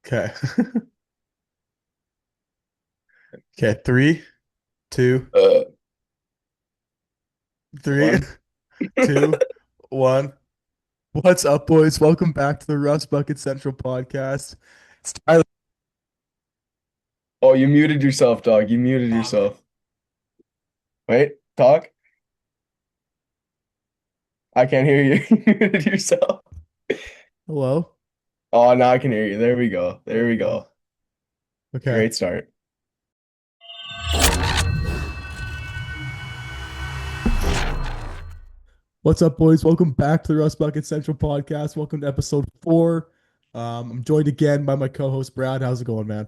Okay. Okay. Three, two, Uh, three, one. two, one. What's up, boys? Welcome back to the Rust Bucket Central podcast. It's Tyler. Oh, you muted yourself, dog. You muted Oh, okay. yourself. Wait, talk. I can't hear you. You muted yourself. Hello. Oh, now I can hear you. There we go. There There we we go. go. Okay. Great start. What's up, boys? Welcome back to the Rust Bucket Central podcast. Welcome to episode four. I'm joined again by my co-host Brad. How's it going, man?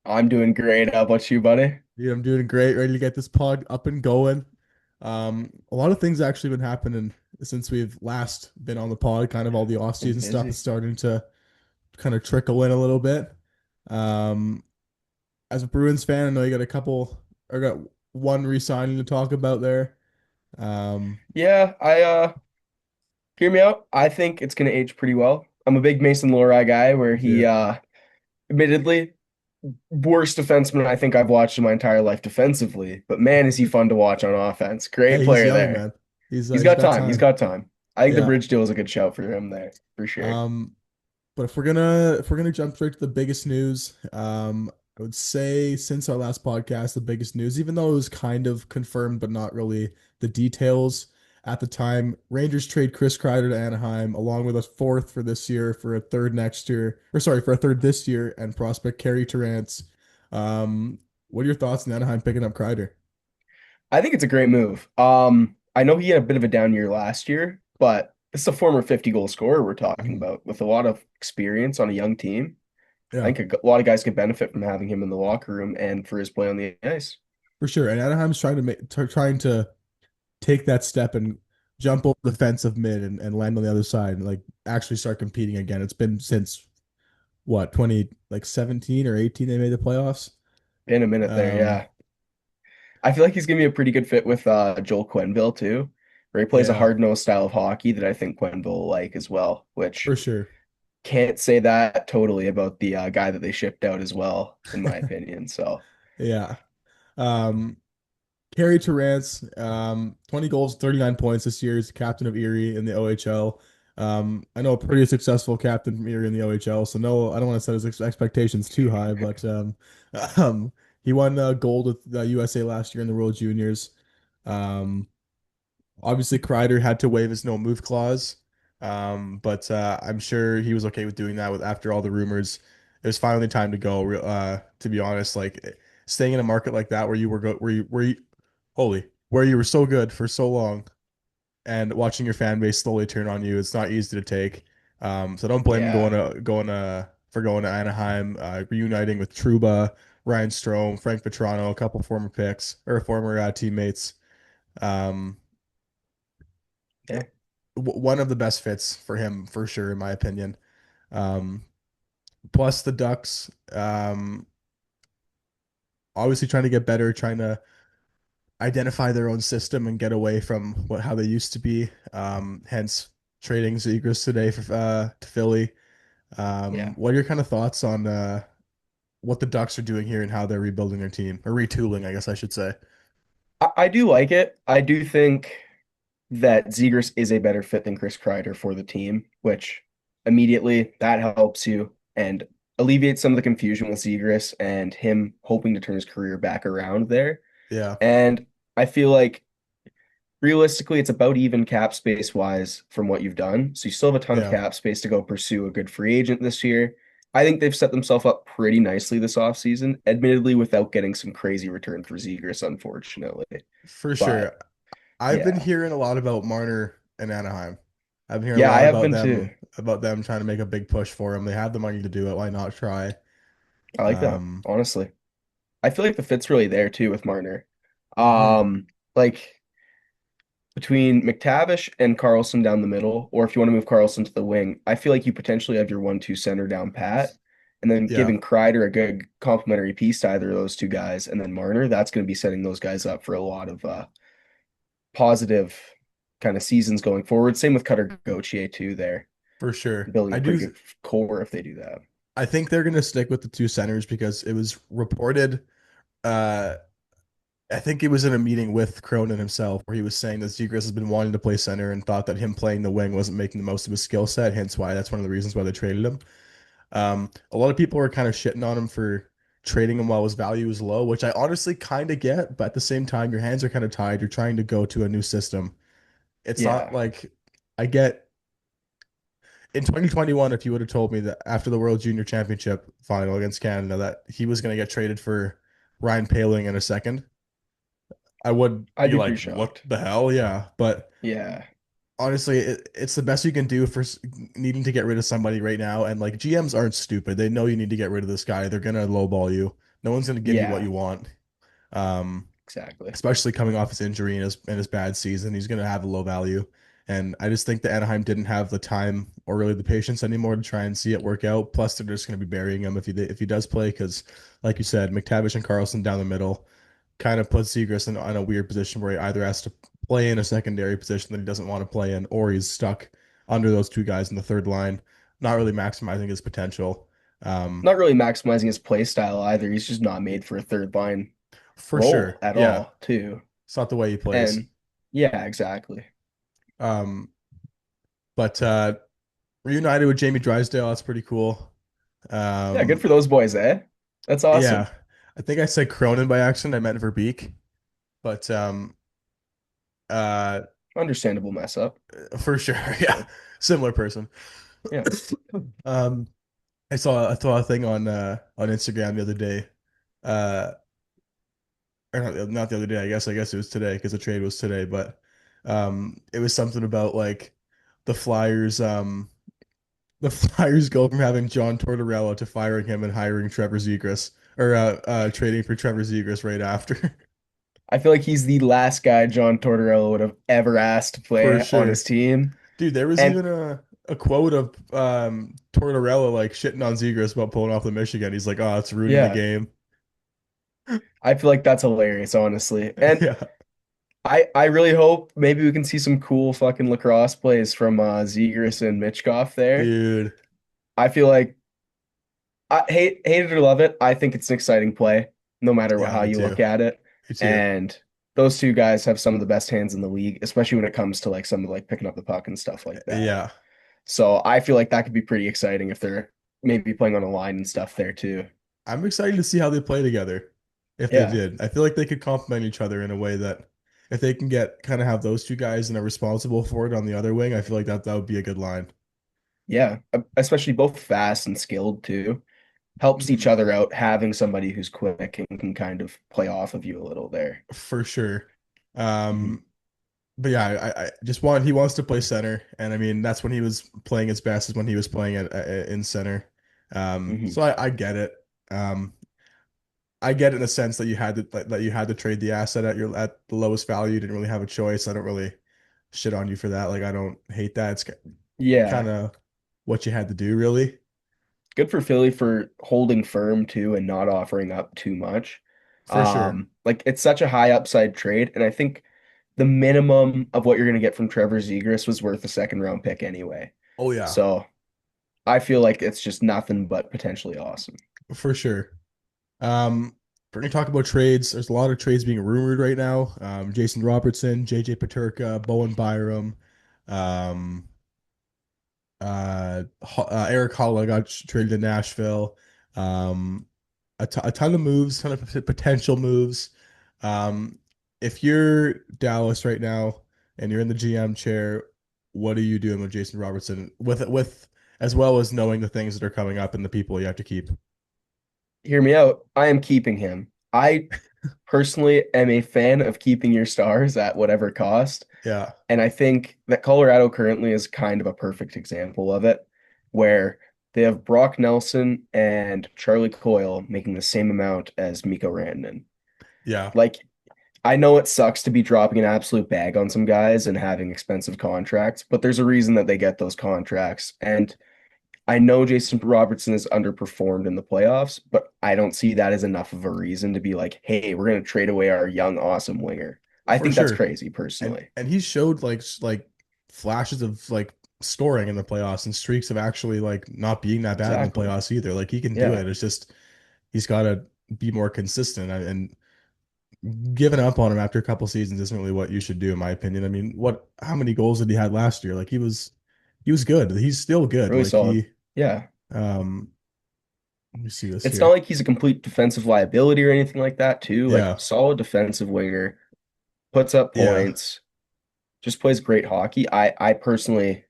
I'm doing great. How about you, buddy? Yeah, I'm doing great. Ready to get this pod up and going. A lot of things actually been happening since we've last been on the pod. Kind of all the Been off-season stuff is busy. starting to kind of trickle in a little bit. Um, as a Bruins fan, I know you got a couple or got one re-signing to talk about there. Um, Yeah, hear me out. I think it's gonna age pretty well. I'm a big Mason Lohrei guy where Me he too. admittedly worst defenseman I think I've watched in my entire life defensively, but man, is he fun to watch on offense. Great Hey, he's player young, there. man. He's He's he's got got time. He's time. got time. I think the Yeah. bridge deal is a good shout for him there, for sure. Um, but if we're gonna jump straight to the biggest news, I would say since our last podcast, the biggest news, even though it was kind of confirmed but not really the details at the time, Rangers trade Chris Kreider to Anaheim, along with a fourth for this year, for a third next year, or sorry, for a third this year, and prospect Kerry Terrance. Um, what are your thoughts on Anaheim picking up Kreider? I think it's a great move. I know he had a bit of a down year last year, but this is a former 50 goal scorer we're talking Mhm. about with a lot of experience on a young team. I Yeah, think a lot of guys could benefit from having him in the locker room and for his play on the ice. for sure. And Anaheim's trying to take that step and jump over the fence of mid and land on the other side and like actually start competing again. It's been since what, 20 like 17 or 18 they made the playoffs. In a minute there, Um yeah. I feel like he's gonna be a pretty good fit with Joel Quenneville too, where he plays a yeah, hard-nosed style of hockey that I think Quenneville will like as well, which for sure. can't say that totally about the guy that they shipped out as well, in my opinion. So Yeah. Um Carey Terrance, 20 goals, 39 points this year. He's the captain of Erie in the OHL. I know a pretty successful captain from Erie in the OHL, so no, I don't want to set his expectations too high, but um, he won gold with the USA last year in the World Juniors. Um, Obviously, Kreider had to waive his no move clause, but I'm sure he was okay with doing that. With after all the rumors, it was finally time to go. To be honest, like staying in a market like that where you were go where you were so good for so long and watching your fan base slowly turn on you, it's not easy to take. So don't blame him yeah, going to Anaheim, reuniting with Truba, Ryan Strome, Frank Petrano, a couple former picks or former teammates. Um, yeah. one of the best fits for him for sure, in my opinion. Um, Plus the Ducks, obviously trying to get better, trying to identify their own system and get away from how they used to be. Hence trading Zegras today to Philly. Yeah. What are your kind of thoughts on what the Ducks are doing here and how they're rebuilding their team or retooling, I guess I should say. I do like it. I do think that Zegras is a better fit than Chris Kreider for the team, which immediately that helps you and alleviates some of the confusion with Zegras and him hoping to turn his career back around there. Yeah, And I feel like realistically, it's about even cap space wise from what you've done. So you still have a ton of yeah, cap space to go pursue a good free agent this year. I think they've set themselves up pretty nicely this offseason, admittedly without getting some crazy return for Zegras, unfortunately. for sure. But I've been yeah. hearing a lot about Marner and Anaheim. I've been hearing a Yeah, I lot have been too. about them trying to make a big push for him. They have the money to do it. Why not try? I like that, Um, honestly. I feel like the fit's really there too with Marner. mhm. Like between McTavish and Carlson down the middle, or if you want to move Carlson to the wing, I feel like you potentially have your 1-2 center down pat, and then Yeah, giving Kreider a good complementary piece to either of those two guys, and then Marner, that's going to be setting those guys up for a lot of positive kind of seasons going forward. Same with Cutter Gauthier too there, for sure. building a pretty good core if they do that. I think they're gonna stick with the two centers because it was reported. Uh, I think it was in a meeting with Cronin himself where he was saying that Zegras has been wanting to play center and thought that him playing the wing wasn't making the most of his skill set. Hence why that's one of the reasons why they traded him. A lot of people were kind of shitting on him for trading him while his value was low, which I honestly kind of get, but at the same time, your hands are kind of tied. You're trying to go to a new system. It's not Yeah, like I get in 2021, if you would have told me that after the World Junior Championship final against Canada that he was going to get traded for Ryan Paling in a second, I would I'd be be pretty like, what shocked. the hell? Yeah. But Yeah, honestly, it's the best you can do for needing to get rid of somebody right now. And like GMs aren't stupid. They know you need to get rid of this guy. They're gonna lowball you. No one's gonna give you what yeah, you want. Um, exactly. Especially coming off his injury and his bad season, he's gonna have a low value. And I just think that Anaheim didn't have the time or really the patience anymore to try and see it work out. Plus, they're just gonna be burying him if he does play, because, like you said, McTavish and Carlson down the middle kind of puts Zegras in a weird position where he either has to play in a secondary position that he doesn't want to play in, or he's stuck under those two guys in the third line, not really maximizing his potential. Um, Not really maximizing his play style either. He's just not made for a third line for role sure. at Yeah. all, too. It's not the way he plays. And yeah, exactly. Um, but reunited with Jamie Drysdale, that's pretty cool. Yeah, good Um, for those boys, eh? That's awesome. yeah. I think I said Cronin by accident. I meant Verbeek. But uh Understandable mess up. for sure, yeah. But Similar person. yeah. Um I saw a thing on Instagram the other day. Uh or not the other day, I guess it was today because the trade was today, but it was something about like the Flyers the Flyers go from having John Tortorella to firing him and hiring Trevor Zegras or trading for Trevor Zegras right after. I feel like he's the last guy John Tortorella would have ever asked to For play on his sure. team. Dude, there was And even a quote of Tortorella like shitting on Zegras about pulling off the Michigan. He's like, "Oh, it's ruining the yeah, game." I feel like that's hilarious, honestly. And Yeah, I really hope maybe we can see some cool fucking lacrosse plays from Zegras and Mitchkov there. dude. I feel like I hate it or love it. I think it's an exciting play, no matter Yeah, how me you too. look at it. Me too. And those two guys have some of the best hands in the league, especially when it comes to like some of like picking up the puck and stuff like that. Yeah. So I feel like that could be pretty exciting if they're maybe playing on a line and stuff there too. I'm excited to see how they play together. If they Yeah. did, I feel like they could complement each other in a way that if they can get kind of have those two guys and are responsible for it on the other wing, I feel like that would be a good line. Yeah. Especially both fast and skilled too. Helps each Mhm. other out having somebody who's quick and can kind of play off of you a little there. For sure. Hmm. But yeah, I just want he wants to play center, and I mean that's when he was playing his best is when he was playing in center. Hmm. So I get it. Um, I get it in the sense that you had to that you had to trade the asset at the lowest value. You didn't really have a choice. I don't really shit on you for that. Like I don't hate that. It's kind Yeah. of what you had to do, really. Good for Philly for holding firm too and not offering up too much. For sure. Like it's such a high upside trade, and I think the minimum of what you're going to get from Trevor Zegras was worth a second round pick anyway. Oh yeah, So I feel like it's just nothing but potentially awesome. for sure. We're gonna talk about trades. There's a lot of trades being rumored right now. Jason Robertson, JJ Paterka, Bowen Byram, um, Eric Holla got traded to Nashville. Um, a ton of moves, ton of potential moves. Um, if you're Dallas right now and you're in the GM chair, what are you doing with Jason Robertson? With as well as knowing the things that are coming up and the people you have to keep. Hear me out. I am keeping him. I personally am a fan of keeping your stars at whatever cost. Yeah, And I think that Colorado currently is kind of a perfect example of it, where they have Brock Nelson and Charlie Coyle making the same amount as Mikko Rantanen. yeah, Like, I know it sucks to be dropping an absolute bag on some guys and having expensive contracts, but there's a reason that they get those contracts. And I know Jason Robertson has underperformed in the playoffs, but I don't see that as enough of a reason to be like, hey, we're going to trade away our young, awesome winger. I for think that's sure. crazy And personally. and he showed like flashes of like scoring in the playoffs and streaks of actually like not being that bad in the Exactly. playoffs either. Like he can do Yeah. it. It's just he's got to be more consistent and giving up on him after a couple seasons isn't really what you should do in my opinion. I mean, how many goals did he had last year? Like he was good. He's still good. Really Like solid. he Yeah. um let me see this It's not here. like he's a complete defensive liability or anything like that, too. Like Yeah. solid defensive winger, puts up Yeah. points, just plays great hockey. I personally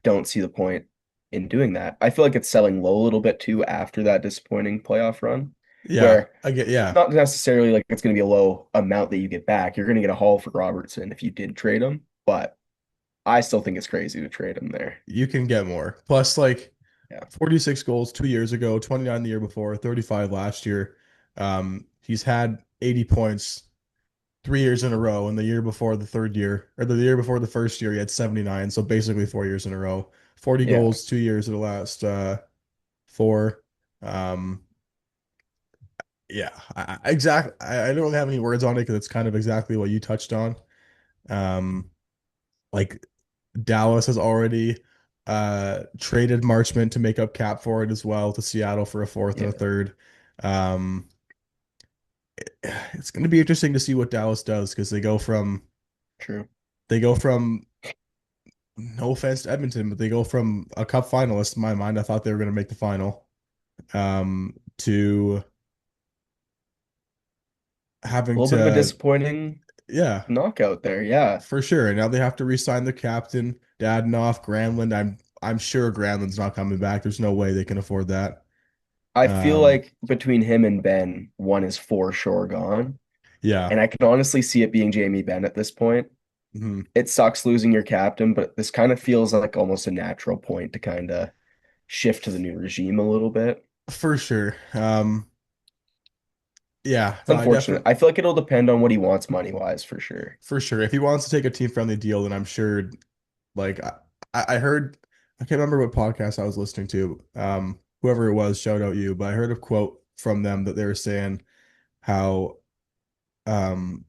don't see the point in doing that. I feel like it's selling low a little bit too after that disappointing playoff run, Yeah. where I get yeah. not necessarily like it's going to be a low amount that you get back. You're going to get a haul for Robertson if you did trade him, but I still think it's crazy to trade him there. You can get more. Plus like Yeah. 46 goals 2 years ago, 29 the year before, 35 last year. He's had 80 points 3 years in a row, and the year before the third year, or the year before the first year, he had 79. So basically 4 years in a row. 40 Yeah. goals 2 years of the last four. Um, yeah, exactly. I don't really have any words on it because it's kind of exactly what you touched on. Um, like Dallas has already traded Marchment to make up cap for it as well to Seattle for a fourth and a Yeah. third. Um, it's going to be interesting to see what Dallas does because True. they go from no offense to Edmonton, but they go from a cup finalist in my mind. I thought they were going to make the final to A having little bit of a to disappointing yeah, knockout there. Yeah. for sure. And now they have to re-sign the captain, Dadenoff, Granlund. I'm sure Granlund's not coming back. There's no way they can afford that. I feel Um, like between him and Ben, one is for sure gone. yeah. And I can honestly see it being Jamie Benn at this point. Mhm. It sucks losing your captain, but this kind of feels like almost a natural point to kind of shift to the new regime a little bit. For sure. Yeah, It's no, I unfortunate. definitely I feel like it'll depend on what he wants money wise for sure. for sure. If he wants to take a team friendly deal, then I'm sure like I heard I can't remember what podcast I was listening to. Whoever it was, shout out you, but I heard a quote from them that they were saying how um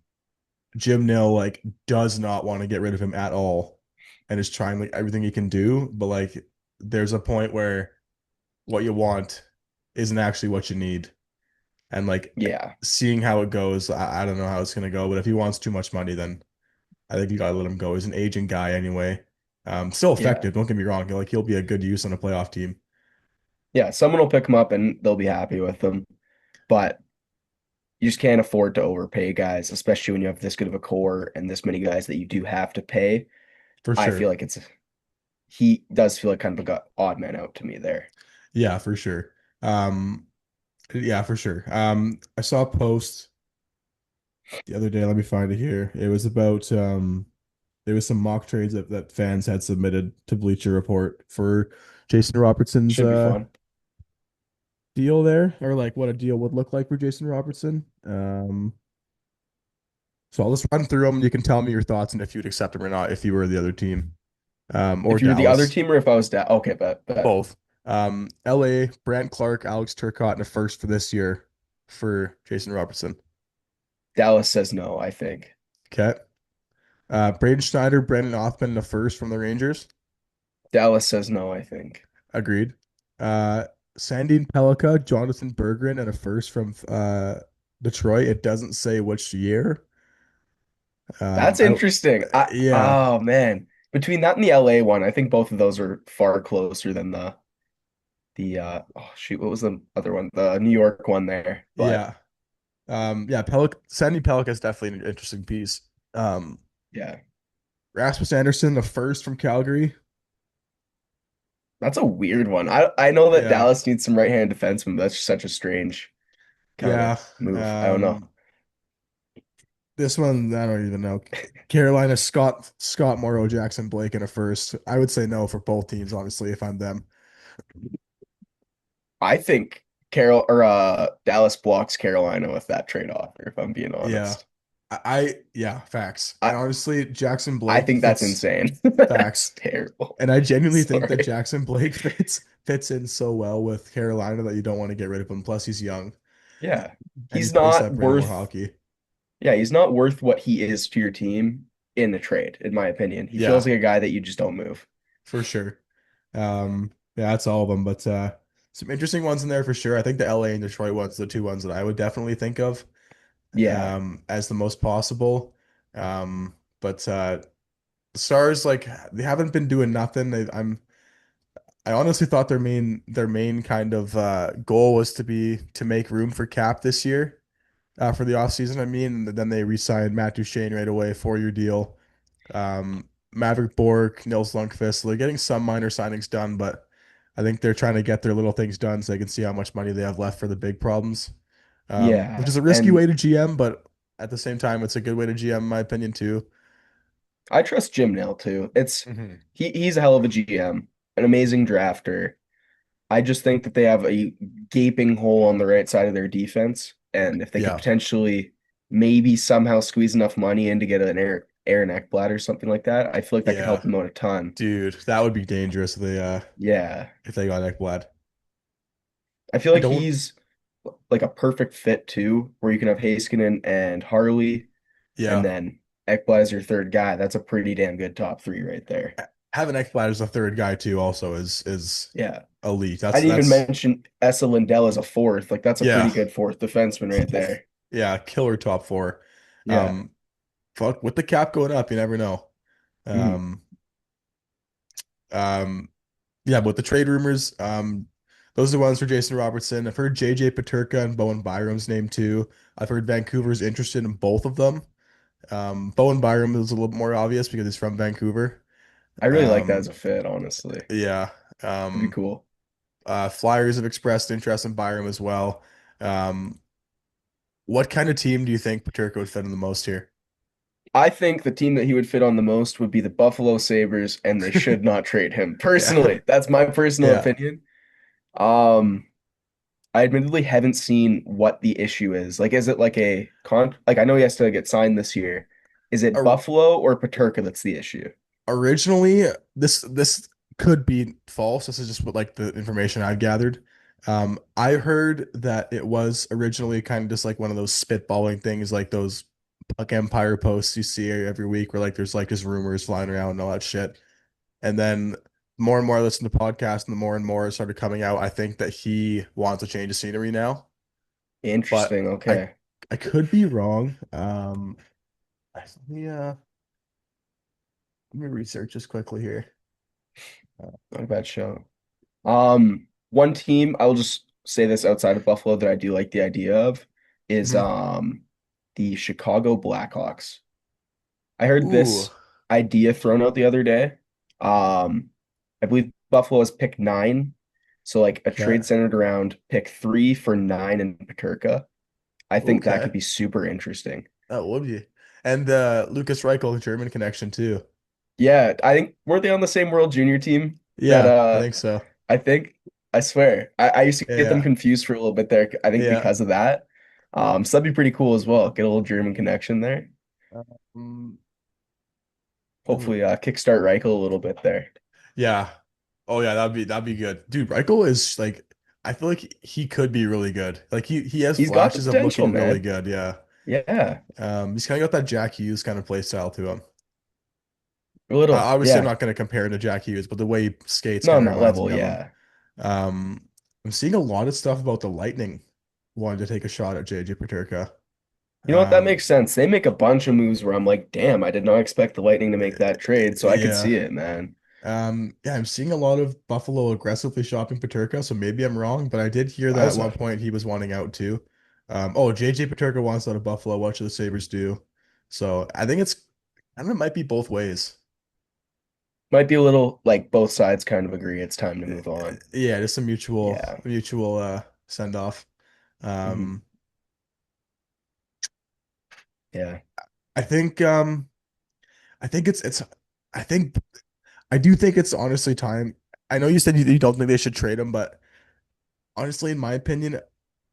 Jim Nill like does not want to get rid of him at all and is trying like everything he can do, but like there's a point where what you want isn't actually what you need. And like Yeah. seeing how it goes, I don't know how it's gonna go, but if he wants too much money, then I think you gotta let him go. He's an aging guy anyway. Still Yeah. effective, don't get me wrong. He'll be a good use on a playoff team. Yeah. Someone will pick him up and they'll be happy with him. But you just can't afford to overpay guys, especially when you have this good of a core and this many guys that you do have to pay. For I feel sure. like he does feel like kind of a odd man out to me there. Yeah, for sure. Um, yeah, for sure. I saw a post the other day. Let me find it here. It was about there was some mock trades that fans had submitted to Bleacher Report for Jason Robertson's Should be fun. deal there, or like what a deal would look like for Jason Robertson. So I'll just run through them. You can tell me your thoughts and if you'd accept them or not if you were the other team, or If you were the other Dallas, team or if I was that, okay, but both. LA, Brant Clark, Alex Turcotte, and a first for this year for Jason Robertson. Dallas says no, I think. Okay. Braden Schneider, Brandon Othman, and a first from the Rangers. Dallas says no, I think. Agreed. Uh, Sandine Pellikka, Jonathan Berggren, and a first from Detroit. It doesn't say which year. That's I don't. interesting. I Yeah, Oh man. Between that and the LA one, I think both of those are far closer than the oh shoot, what was the other one? The New York one there. But yeah, yeah. Sandine Pellikka is definitely an interesting piece. Um, yeah, Rasmus Anderson, the first from Calgary. that's a weird one. I know that Yeah, Dallas needs some right-hand defensemen, but that's just such a strange kind of yeah. move. I don't know. This one I don't even know. Carolina, Scott Morrow, Jackson Blake in a first. I would say no for both teams, honestly, if I'm them. I think Carol or Dallas blocks Carolina with that trade offer, if I'm being Yeah. honest. Yeah, facts. I And honestly, Jackson I Blake think that's fits insane. That's facts. terrible. And I genuinely think that Sorry. Jackson Blake fits in so well with Carolina that you don't want to get rid of him. Plus, he's young Yeah. and he He's plays not that brand of more worth hockey. Yeah, he's not worth what he is to your team in the trade, in my opinion. He feels Yeah, like a guy that you just don't move. for sure. Yeah, that's all of them, but some interesting ones in there for sure. I think the LA and Detroit ones, are the two ones that I would definitely think of Yeah, as the most possible. But the Stars, like they haven't been doing nothing. I honestly thought their main kind of goal was to make room for Cap this year for the offseason. I mean, and then they re-signed Matt Duchene right away, 4-year deal. Maverick Bork, Nils Lundkvist. So they're getting some minor signings done, but I think they're trying to get their little things done so they can see how much money they have left for the big problems. Which yeah. is a risky And way to GM, but at the same time, it's a good way to GM, in my opinion, too. I trust Jim Nail too. Hmm. He's a hell of a GM, an amazing drafter. I just think that they have a gaping hole on the right side of their defense, and if they could Yeah, potentially maybe somehow squeeze enough money in to get an Aaron Ekblad or something like that, I feel like that could yeah, help them out a ton. dude, that would be dangerous Yeah, if they got Ekblad. I feel I like don't. he's like a perfect fit too, where you can have Heiskanen and Harley, and Yeah, then Ekblad as your third guy. That's a pretty damn good top three right there. having Ekblad as a third guy too also is Yeah. elite. I That's didn't even that's mention Essa Lindell as a fourth. Like that's a yeah, pretty good fourth defenseman right there. yeah, killer top four. Yeah. Um, fuck with the cap going up, you never know. Mhm. Um, yeah, but the trade rumors, those are the ones for Jason Robertson. I've heard JJ Peterka and Bowen Byram's name too. I've heard Vancouver's interested in both of them. Bowen Byram is a little more obvious because he's from Vancouver. I really like that as Um, a fit, honestly. yeah. That'd be Um, cool. Flyers have expressed interest in Byram as well. Um, what kind of team do you think Peterka would fit in the most here? I think the team that he would fit on the most would be the Buffalo Sabres, and they should not trade him. Yeah. Personally, that's my personal Yeah. opinion. Um, I admittedly haven't seen what the issue is. Like, is it like a like I know he has to get signed this year. Is it Or, Buffalo or Paterka that's the issue? originally, this could be false. This is just what like the information I've gathered. I heard that it was originally kind of just like one of those spitballing things, like those Puck Empire posts you see every week, where like there's like just rumors flying around and all that shit. And then more and more I listened to podcasts, and the more and more it started coming out. I think that he wants a change of scenery now, but Interesting. I Okay. I could be wrong. Yeah, let me research this quickly here. Not a bad show. One team, I will just say this outside of Buffalo that I do like the idea of is Mhm. the Chicago Blackhawks. I heard Ooh, this idea thrown out the other day. I believe Buffalo has pick nine. So like a okay, trade centered around pick three for nine and Paterka. I think that okay, could be super interesting. that would be. And Lucas Reichel, German connection too. Yeah, I think weren't they on the same World Junior team that Yeah, I think so. I think I swear I used to get them Yeah, confused for a little bit there. I think yeah. because of that. So that'd be pretty cool as well. Get a little German connection there. Um, Hopefully kickstart Reichel a little bit there. yeah. Oh yeah, that'd be good. Dude, Reichel is like I feel like he could be really good. Like he has He's got the flashes of potential, looking really man. good, yeah. Yeah. He's kind of got that Jack Hughes kind of play style to him. A little. Obviously, I'm Yeah. not going to compare him to Jack Hughes, but the way he skates Not kind on of that reminds level, me of him. yeah. You know what? That Um, makes sense. They make a bunch of moves where I'm like, damn, I did not expect the Lightning to make that trade, so I could yeah. see it, man. Yeah, I'm seeing a lot of Buffalo aggressively shopping Peterka, so maybe I'm wrong, but I did hear I that at was one point he was wanting out too. Oh, JJ Peterka wants out of Buffalo. What should the Sabres do? So I don't know, it might be both ways. might be a little like both sides kind of agree it's time to move on. Yeah, just a Yeah. mutual send off. Mhm. Um, Yeah. I think I think it's I think I do think it's honestly time. I know you said you don't think they should trade him, but honestly, in my opinion,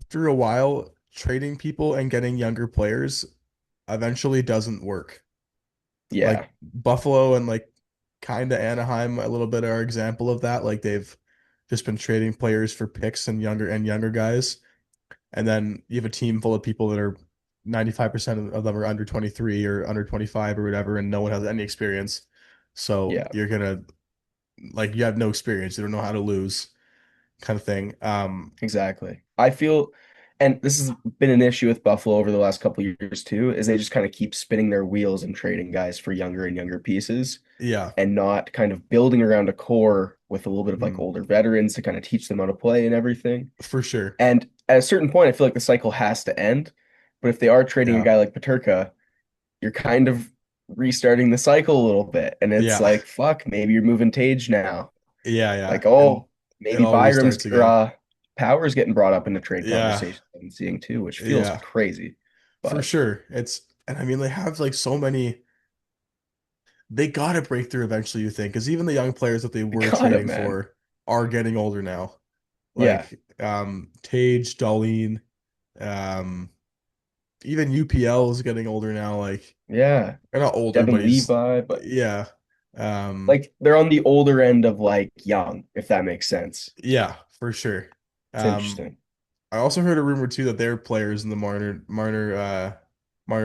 after a while, trading people and getting younger players eventually doesn't work. Like Yeah. Buffalo and like kind of Anaheim a little bit are example of that. Like they've just been trading players for picks and younger guys. And then you have a team full of people that are 95% of them are under 23 or under 25 or whatever, and no one has any experience. So Yeah. like you have no experience, you don't know how to lose, kind of thing. Exactly. I feel, and this has been an issue with Buffalo over the last couple of years too, is they just kind of keep spinning their wheels and trading guys for younger and younger pieces Yeah, and not kind of building around a core with a little bit of like mhm, older veterans to kind of teach them how to play and everything. for sure. And at a certain point, I feel like the cycle has to end. But if they are trading a Yeah, guy like Paterka, you're kind of restarting the cycle a little bit. And it's yeah, like, fuck, maybe you're moving Tage now. yeah, yeah, Like, and oh, it maybe all Byram's restarts again. Power's getting brought up in the trade Yeah, conversation I'm seeing too, which feels yeah, crazy. for But sure. And I mean, they have like so many. They got to break through eventually, you think, because even the young players that they were got it, trading man. for are getting older now. Yeah, Like Tage, Darlene, um, even UPL is getting older now. Like yeah. they're not older, but Devin he's Levi, but yeah. Um, like they're on the older end of like young, if that makes sense. yeah, for sure. It's Um, interesting. I also heard a rumor too that there are players in the Marner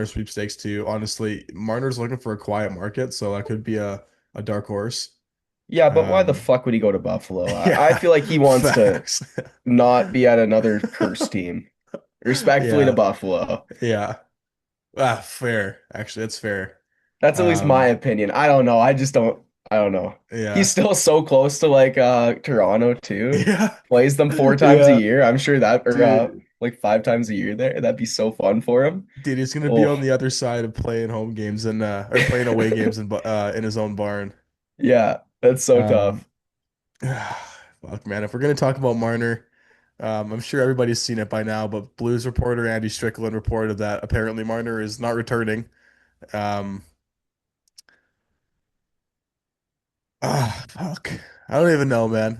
sweepstakes too. Honestly, Marner's looking for a quiet market, so that could be a dark horse. Yeah, but why the Um, fuck would he go to Buffalo? I yeah, feel like he wants to facts. not be at another cursed team. Respectfully to Yeah, Buffalo. yeah. Ah, fair. Actually, that's fair. That's at least my Um, opinion. I don't know. I don't know. He's yeah, still so close to like Toronto too. yeah, Plays them 4 times a yeah, year. I'm sure that or dude. like 5 times a year there. That'd be so fun for him. Dude, he's gonna be Oh, on the other side of playing home games and or playing away games in his own barn. yeah, that's so Um, tough. fuck, man. If we're gonna talk about Marner, I'm sure everybody's seen it by now, but Blues reporter Andy Strickland reported that apparently Marner is not returning. Um, fuck. I don't even know, man.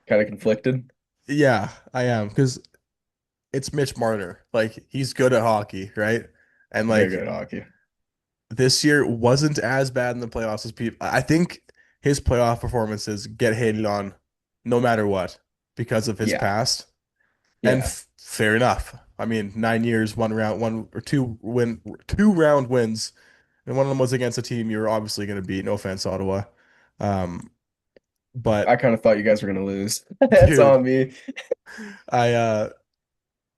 Kind of conflicted. Yeah, I am because it's Mitch Marner. Like he's good at hockey, right? And Very good like at hockey. this year wasn't as bad in the playoffs as people. I think his playoff performances get hated on no matter what because of his Yeah, past. And yeah. fair enough. I mean, 9 years, one round, one or two round wins, and one of them was against a team you're obviously going to beat. No offense, Ottawa. Um, I but kind of thought you guys were gonna lose. That's dude, on me. I uh,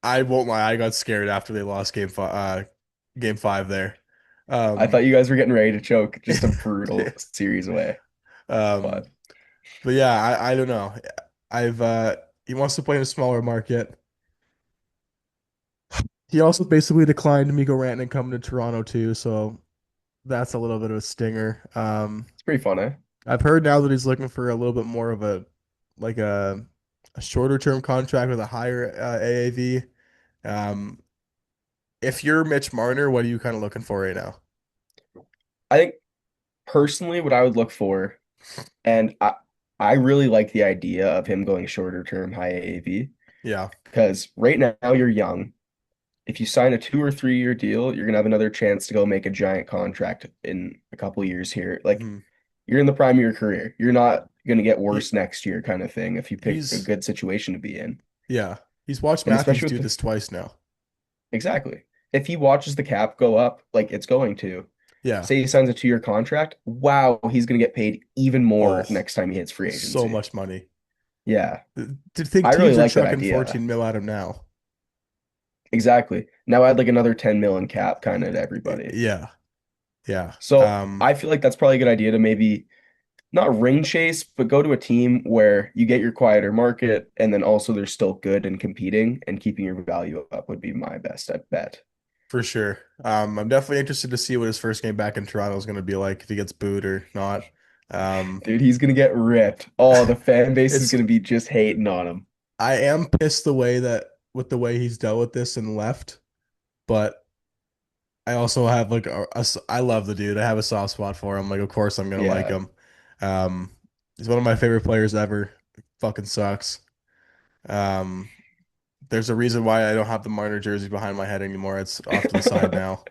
I won't lie, I got scared after they lost game five there. I thought Um, you guys were getting ready to choke just a brutal series away. um, But but yeah, I don't know. He wants to play in a smaller market. He also basically declined Mikko Rantanen coming to Toronto too, so that's a little bit of a stinger. it's pretty fun, eh? I've heard now that he's looking for a little bit more of like a shorter term contract with a higher AAV. Um, if you're Mitch Marner, what are you kind of looking for right now? I think personally what I would look for, and I really like the idea of him going shorter term high AAV Yeah. because right now you're young. If you sign a 2 or 3 year deal, you're gonna have another chance to go make a giant contract in a couple years here. Like Hmm. you're in the prime of your career. You're not gonna get He worse next year, kind of thing, if you pick a he's good situation to be in. yeah. He's watched And Matthews especially with do the this twice now. exactly. If he watches the cap go up, like it's going to, Yeah. say he signs a 2 year contract, wow, he's gonna get paid even more Oh, next time he hits free so agency. much money. Yeah. To think I really teams are like that chucking idea. 14 mil at him now. Exactly. Now add like another 10 million cap kind of to everybody. Yeah. Yeah. So I feel like that's probably a good idea to maybe not ring chase, but go to a team where you get your quieter market and then also they're still good and competing and keeping your value up would be my best bet. For sure. I'm definitely interested to see what his first game back in Toronto is going to be like, if he gets booed or not. Um, Dude, he's gonna get ripped. Oh, the fan base is it's gonna be just hating on him. I am pissed the way that with the way he's dealt with this and left, but I also have like I love the dude. I have a soft spot for him. Like, of course I'm gonna like Yeah. him. Um, he's one of my favorite players ever. Fucking sucks. Um, there's a reason why I don't have the Marner jersey behind my head anymore. It's off to the side now.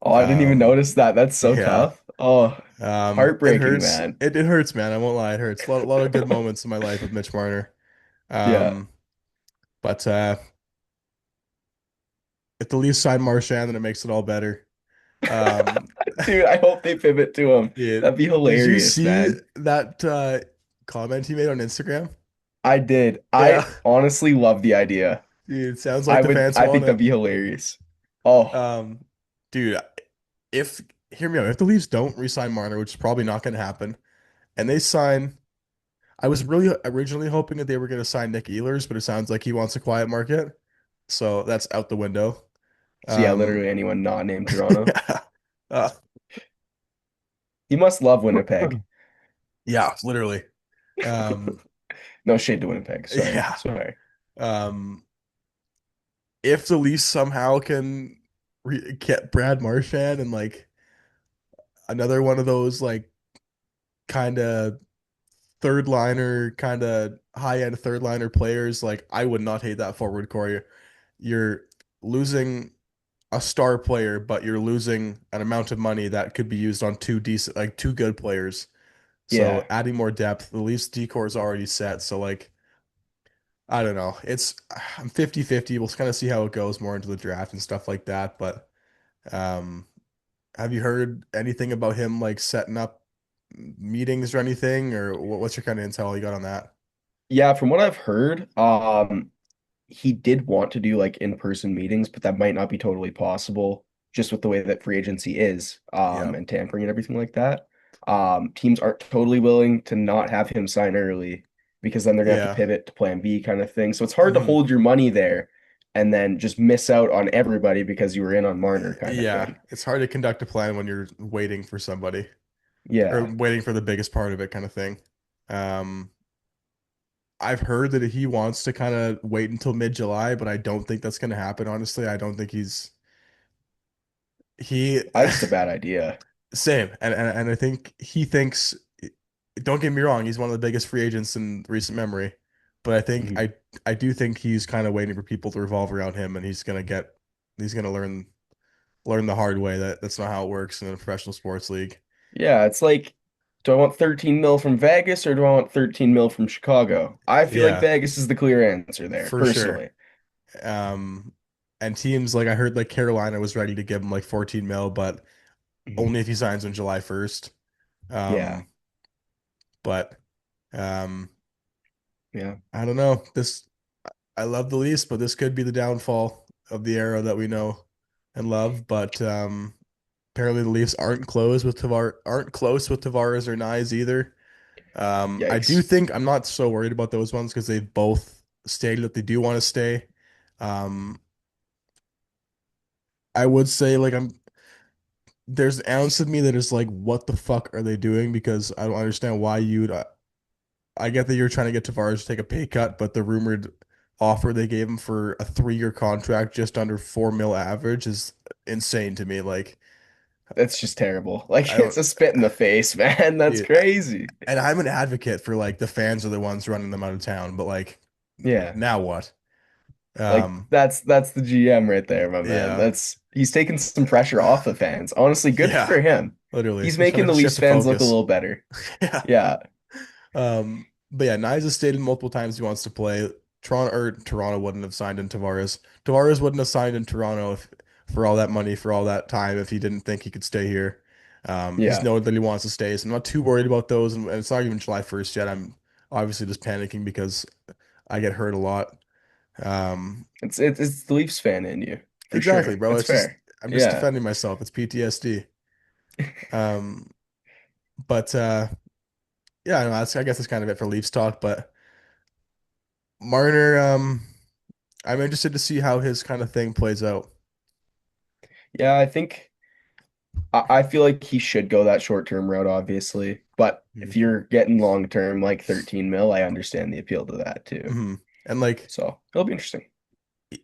Oh, I didn't even Um, notice that. That's so yeah. tough. Oh, It heartbreaking, hurts. man. It hurts, man. I won't lie. It hurts. A lot of good moments in my life with Mitch Marner. Yeah. Um, but if the Leafs sign Marchand, then it makes it all better. Um, Dude, I hope they pivot to him. Dude, That'd be did you hilarious, see man. that comment he made on Instagram? I did. Yeah, I honestly love the idea. dude, sounds like the fans I want think that'd it. be hilarious. Oh, Um, dude, if hear me out, if the Leafs don't re-sign Marner, which is probably not going to happen, and they sign, I was really originally hoping that they were going to sign Nick Ehlers, but it sounds like he wants a quiet market, so that's out the window. so yeah, Um, literally anyone not named Toronto. yeah, uh, He must love Winnipeg. yeah, literally. Um, No shade to Winnipeg. Sorry. yeah. Sorry. Um, if the Leafs somehow can get Brad Marchand and like another one of those like kind of third liner, kind of high end third liner players, like I would not hate that forward core. You're losing a star player, but you're losing an amount of money that could be used on two decent, like two good players. So Yeah. adding more depth, the Leafs decor is already set. So like I don't know. I'm 50-50. We'll kind of see how it goes more into the draft and stuff like that. But um have you heard anything about him like setting up meetings or anything, or what's your kind of intel you got on that? Yeah, from what I've heard, he did want to do like in-person meetings, but that might not be totally possible just with the way that free agency is, Yeah. and tampering and everything like that. Teams aren't totally willing to not have him sign early because then they're gonna have to Yeah. pivot to plan B kind of thing. So it's hard to Hmm. hold your money there and then just miss out on everybody because you were in on Marner kind of Yeah. thing. It's hard to conduct a plan when you're waiting for somebody or Yeah. waiting for the biggest part of it kind of thing. Um, I've heard that he wants to kind of wait until mid-July, but I don't think that's going to happen, honestly. I don't think he I think it's a bad idea. same. And I think he thinks, don't get me wrong, he's one of the biggest free agents in recent memory. But I think Mhm. I do think he's kind of waiting for people to revolve around him, and he's gonna learn the hard way that that's not how it works in a professional sports league. Yeah, it's like, do I want 13 mil from Vegas or do I want 13 mil from Chicago? I feel like Yeah, Vegas is the clear answer there, for sure. personally. Um, and teams like I heard like Carolina was ready to give him like 14 mil, but Mhm. only if he signs on July 1st. Yeah, Um, but um, yeah, I don't know. I love the Leafs, but this could be the downfall of the era that we know and love. But apparently the Leafs aren't close with Tavares or Nyes either. I do yikes. think I'm not so worried about those ones because they've both stated that they do want to stay. Um, I would say like there's an ounce of me that is like, what the fuck are they doing? Because I don't understand why you'd. I get that you're trying to get Tavares to take a pay cut, but the rumored offer they gave him for a 3-year contract just under 4 mil average is insane to me. Like That's just terrible. Like, I don't, it's a spit in the face, man. That's dude, crazy. and I'm an advocate for like the fans are the ones running them out of town, but like Yeah, now what? like Um, that's the GM right there, my man. yeah, That's he's taking some pressure off the fans. Honestly, good yeah, for him. literally, He's he's trying making to the shift Leafs the fans look a focus. little better. Yeah. Yeah, But yeah, Nyes has stated multiple times he wants to play. Toronto wouldn't have signed in Tavares. Tavares wouldn't have signed in Toronto if, for all that money for all that time if he didn't think he could stay here. He's yeah. noted that he wants to stay, so I'm not too worried about those. And it's not even July 1st yet. I'm obviously just panicking because I get hurt a lot. Um, It's the Leafs fan in you, for exactly, sure. bro. That's It's just fair. I'm just Yeah. defending myself. It's PTSD. Um, but yeah, I don't know, I guess that's kind of it for Leafs talk. But Marner, I'm interested to see how his kind of thing plays out. Yeah, I think I feel like he should go that short-term route, obviously. But if Mhm. you're getting long-term, like 13 mil, I understand the appeal to that too. Mhm. And like, So it'll be interesting.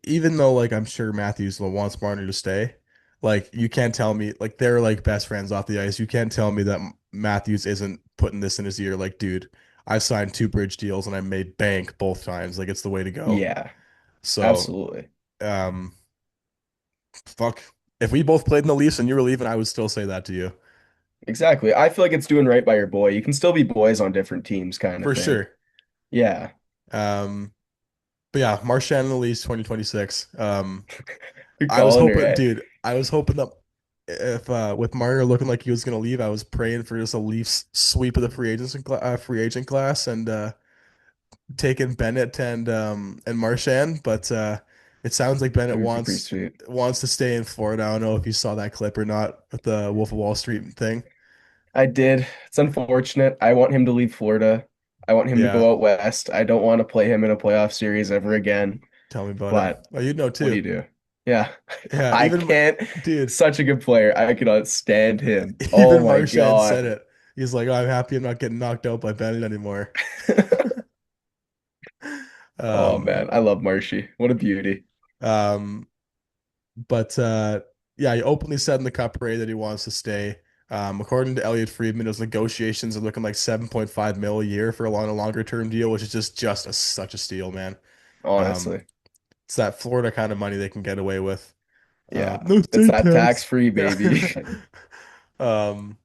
even though like I'm sure Matthews wants Marner to stay, like you can't tell me like they're like best friends off the ice. You can't tell me that Matthews isn't putting this in his ear. Like, dude, I signed 2 bridge deals and I made bank both times. Like, it's the way to go. Yeah, So, absolutely. um, fuck. If we both played in the Leafs and you were leaving, I would still say that to you Exactly. I feel like it's doing right by your boy. You can still be boys on different teams, kind of for thing. sure. Yeah. Um, but yeah, Marchand in the Leafs 2026. You're I was calling her, hoping, eh? dude, I was hoping that. if with Marner looking like he was gonna leave, I was praying for just a Leafs sweep of the free agent class and taking Bennett and Marchand, but it sounds like Bennett It would be pretty sweet. wants to stay in Florida. I don't know if you saw that clip or not with the Wolf of Wall Street thing. I did. It's unfortunate. I want him to leave Florida. I want him to Yeah, go out west. I don't want to play him in a playoff series ever again. tell me about it. But Well, you'd know what do too. you do? Yeah. Yeah, I can't. dude, Such a good player. I cannot stand him. Oh even my Marchand said God. it. He's like, "Oh, I'm happy I'm not getting knocked out by Bennett anymore." Oh Um, man, I love Marshy. What a beauty. um, but yeah, he openly said in the Cup parade that he wants to stay. According to Elliot Friedman, those negotiations are looking like 7.5 mil a year for a longer term deal, which is just such a steal, man. Um, Honestly. it's that Florida kind of money they can get away with. Yeah. No It's state that tax. tax-free Yeah. baby. Um,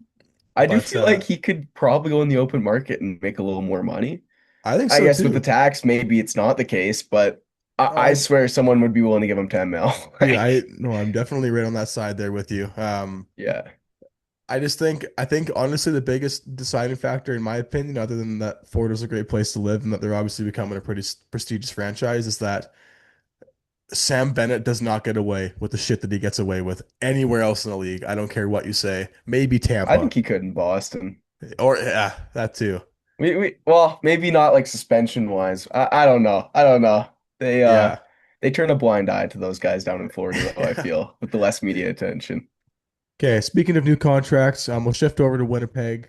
I do but feel like he could probably go in the open market and make a little more money. I think I so guess with the too. tax, maybe it's not the case, but I I swear someone would be willing to give him 10 mil. Dude, Like, I'm definitely right on that side there with you. yeah. I think honestly the biggest deciding factor in my opinion, other than that Florida's a great place to live and that they're obviously becoming a pretty prestigious franchise, is that Sam Bennett does not get away with the shit that he gets away with anywhere else in the league. I don't care what you say. Maybe I Tampa. think he could in Boston. Or yeah, that too. Well, maybe not like suspension wise. I don't know. I don't know. They uh Yeah. they turn a blind eye to those guys down in Florida though, I feel, with the less media attention. Okay, speaking of new contracts, we'll shift over to Winnipeg.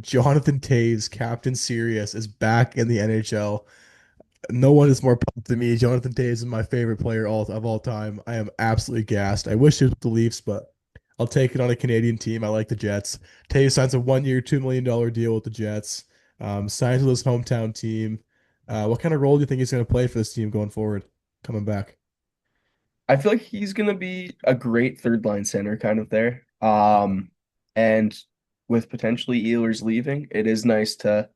Jonathan Toews, Captain Sirius, is back in the NHL. No one is more pumped than me. Jonathan Toews is my favorite player of all time. I am absolutely gassed. I wish it was with the Leafs, but I'll take it on a Canadian team. I like the Jets. Toews signs a 1 year, $2 million deal with the Jets. Signs with his hometown team. What kind of role do you think he's going to play for this team going forward, coming back? I feel like he's gonna be a great third line center kind of there. And with potentially Ehlers leaving, it is nice to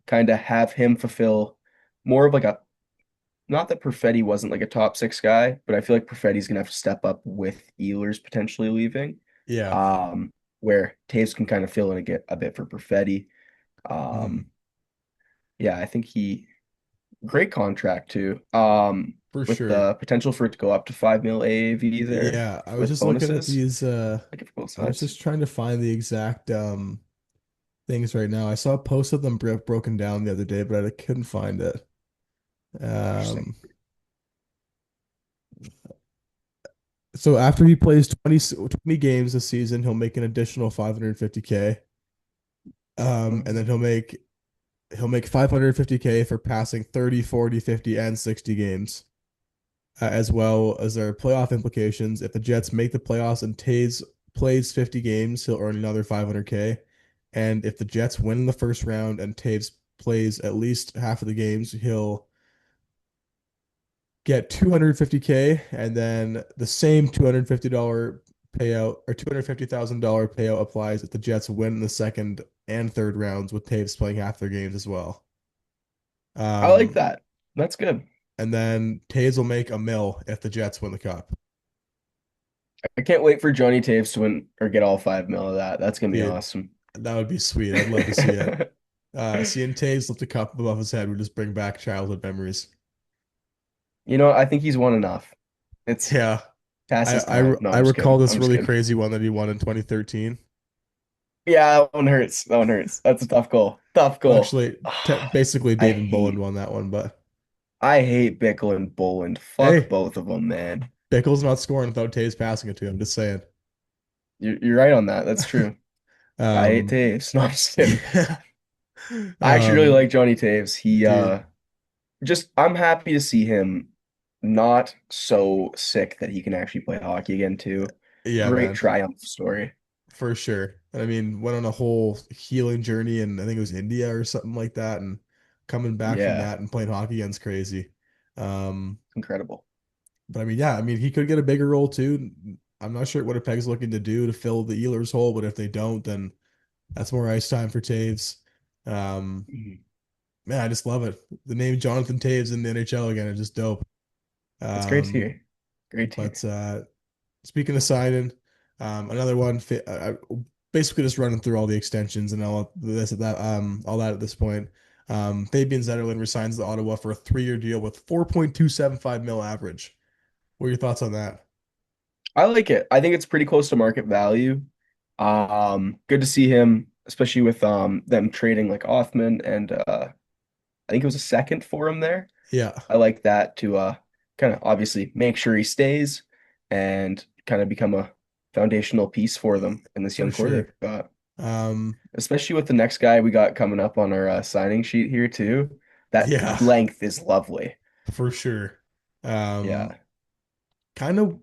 kind of have him fulfill more of like a not that Perfetti wasn't like a top six guy, but I feel like Perfetti's gonna have to step up with Ehlers potentially leaving. Yeah. Um, where Taves can kind of fill in a bit for Perfetti. Mhm. Um, yeah, I think he great contract too. For With sure. the potential for it to go up to 5 mil AAV there Yeah, I was with just looking at bonuses. these Like it for both I was sides. just trying to find the exact things right now. I saw a post of them broken down the other day, but I couldn't find it. Interesting. Um, so after he plays 20 games this season, he'll make an additional 550K. And then he'll make 550K for passing 30, 40, 50, and 60 games. As well as their playoff implications. If the Jets make the playoffs and Taves plays 50 games, he'll earn another 500K. And if the Jets win in the first round and Taves plays at least half of the games, he'll get 250K and then the same $250 payout or $250,000 payout applies if the Jets win in the second and third rounds with Taves playing half their games as well. I like Um, that. That's good. and then Taves will make a mil if the Jets win the cup. I can't wait for Johnny Taves to win or get all 5 mil of that. That's gonna be Dude, awesome. that would be sweet. I'd love to see it. Seeing Taves lift a cup above his head would just bring back childhood memories. You know, I think he's won enough. It's Yeah, past his time. No, I I'm just recall kidding. this I'm just really kidding. crazy one that he won in 2013. Yeah, that one hurts. That one hurts. That's a tough goal. Tough Well, goal. actually, basically I David Bolland hate won that one, but I hate Bickle and Boland. Fuck hey, both of them, man. Bickle's not scoring without Taves passing it to him. Just saying. You're right on that. That's true. I hate Um, Taves. No, I'm just kidding. yeah. I actually really Um, like Johnny Taves. He dude, just I'm happy to see him not so sick that he can actually play hockey again too. yeah, Great man, triumph story. for sure. And I mean, went on a whole healing journey, and I think it was India or something like that, and coming back from Yeah, that and playing hockey again's crazy. Um, incredible. but I mean, yeah, I mean, he could get a bigger role too. I'm not sure what Winnipeg's looking to do to fill the Ehlers hole, but if they don't, then that's more ice time for Taves. Um, Mhm. man, I just love it. The name Jonathan Taves in the NHL again is just dope. It's great to Um, hear. Great to but hear. speaking of signing, Another one, basically just running through all the extensions and all that at this point. Fabian Zetterlund resigns to Ottawa for a 3-year deal with 4.275 mil average. What are your thoughts on that? I like it. I think it's pretty close to market value. Good to see him, especially with them trading like Othman and I think it was a second for him there. Yeah, I like that to kind of obviously make sure he stays and kind of become a foundational piece for them in this for young core they've sure. got. Um, Especially with the next guy we got coming up on our signing sheet here too. That yeah, length is lovely. for sure. Um, Yeah. kind of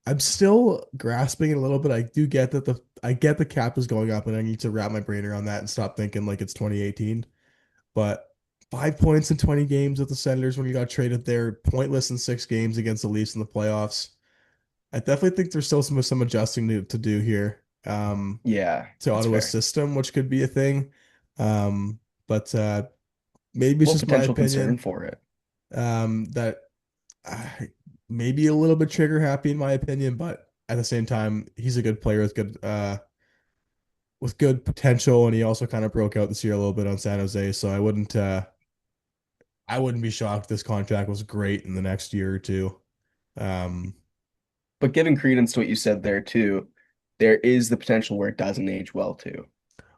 I'm still grasping it a little bit. I get the cap is going up and I need to wrap my brain around that and stop thinking like it's 2018. But 5 points in 20 games with the Senators when you got traded there, pointless in 6 games against the Leafs in the playoffs. I definitely think there's still some adjusting to do here. Yeah, To that's Ottawa's fair. system, which could be a thing. But maybe it's Well, just my potential concern opinion. for it. That maybe a little bit trigger happy in my opinion, but at the same time, he's a good player with good potential, and he also kind of broke out this year a little bit on San Jose. So I wouldn't be shocked if this contract was great in the next year or two. Um, But giving credence to what you said there too, there is the potential where it doesn't age well too.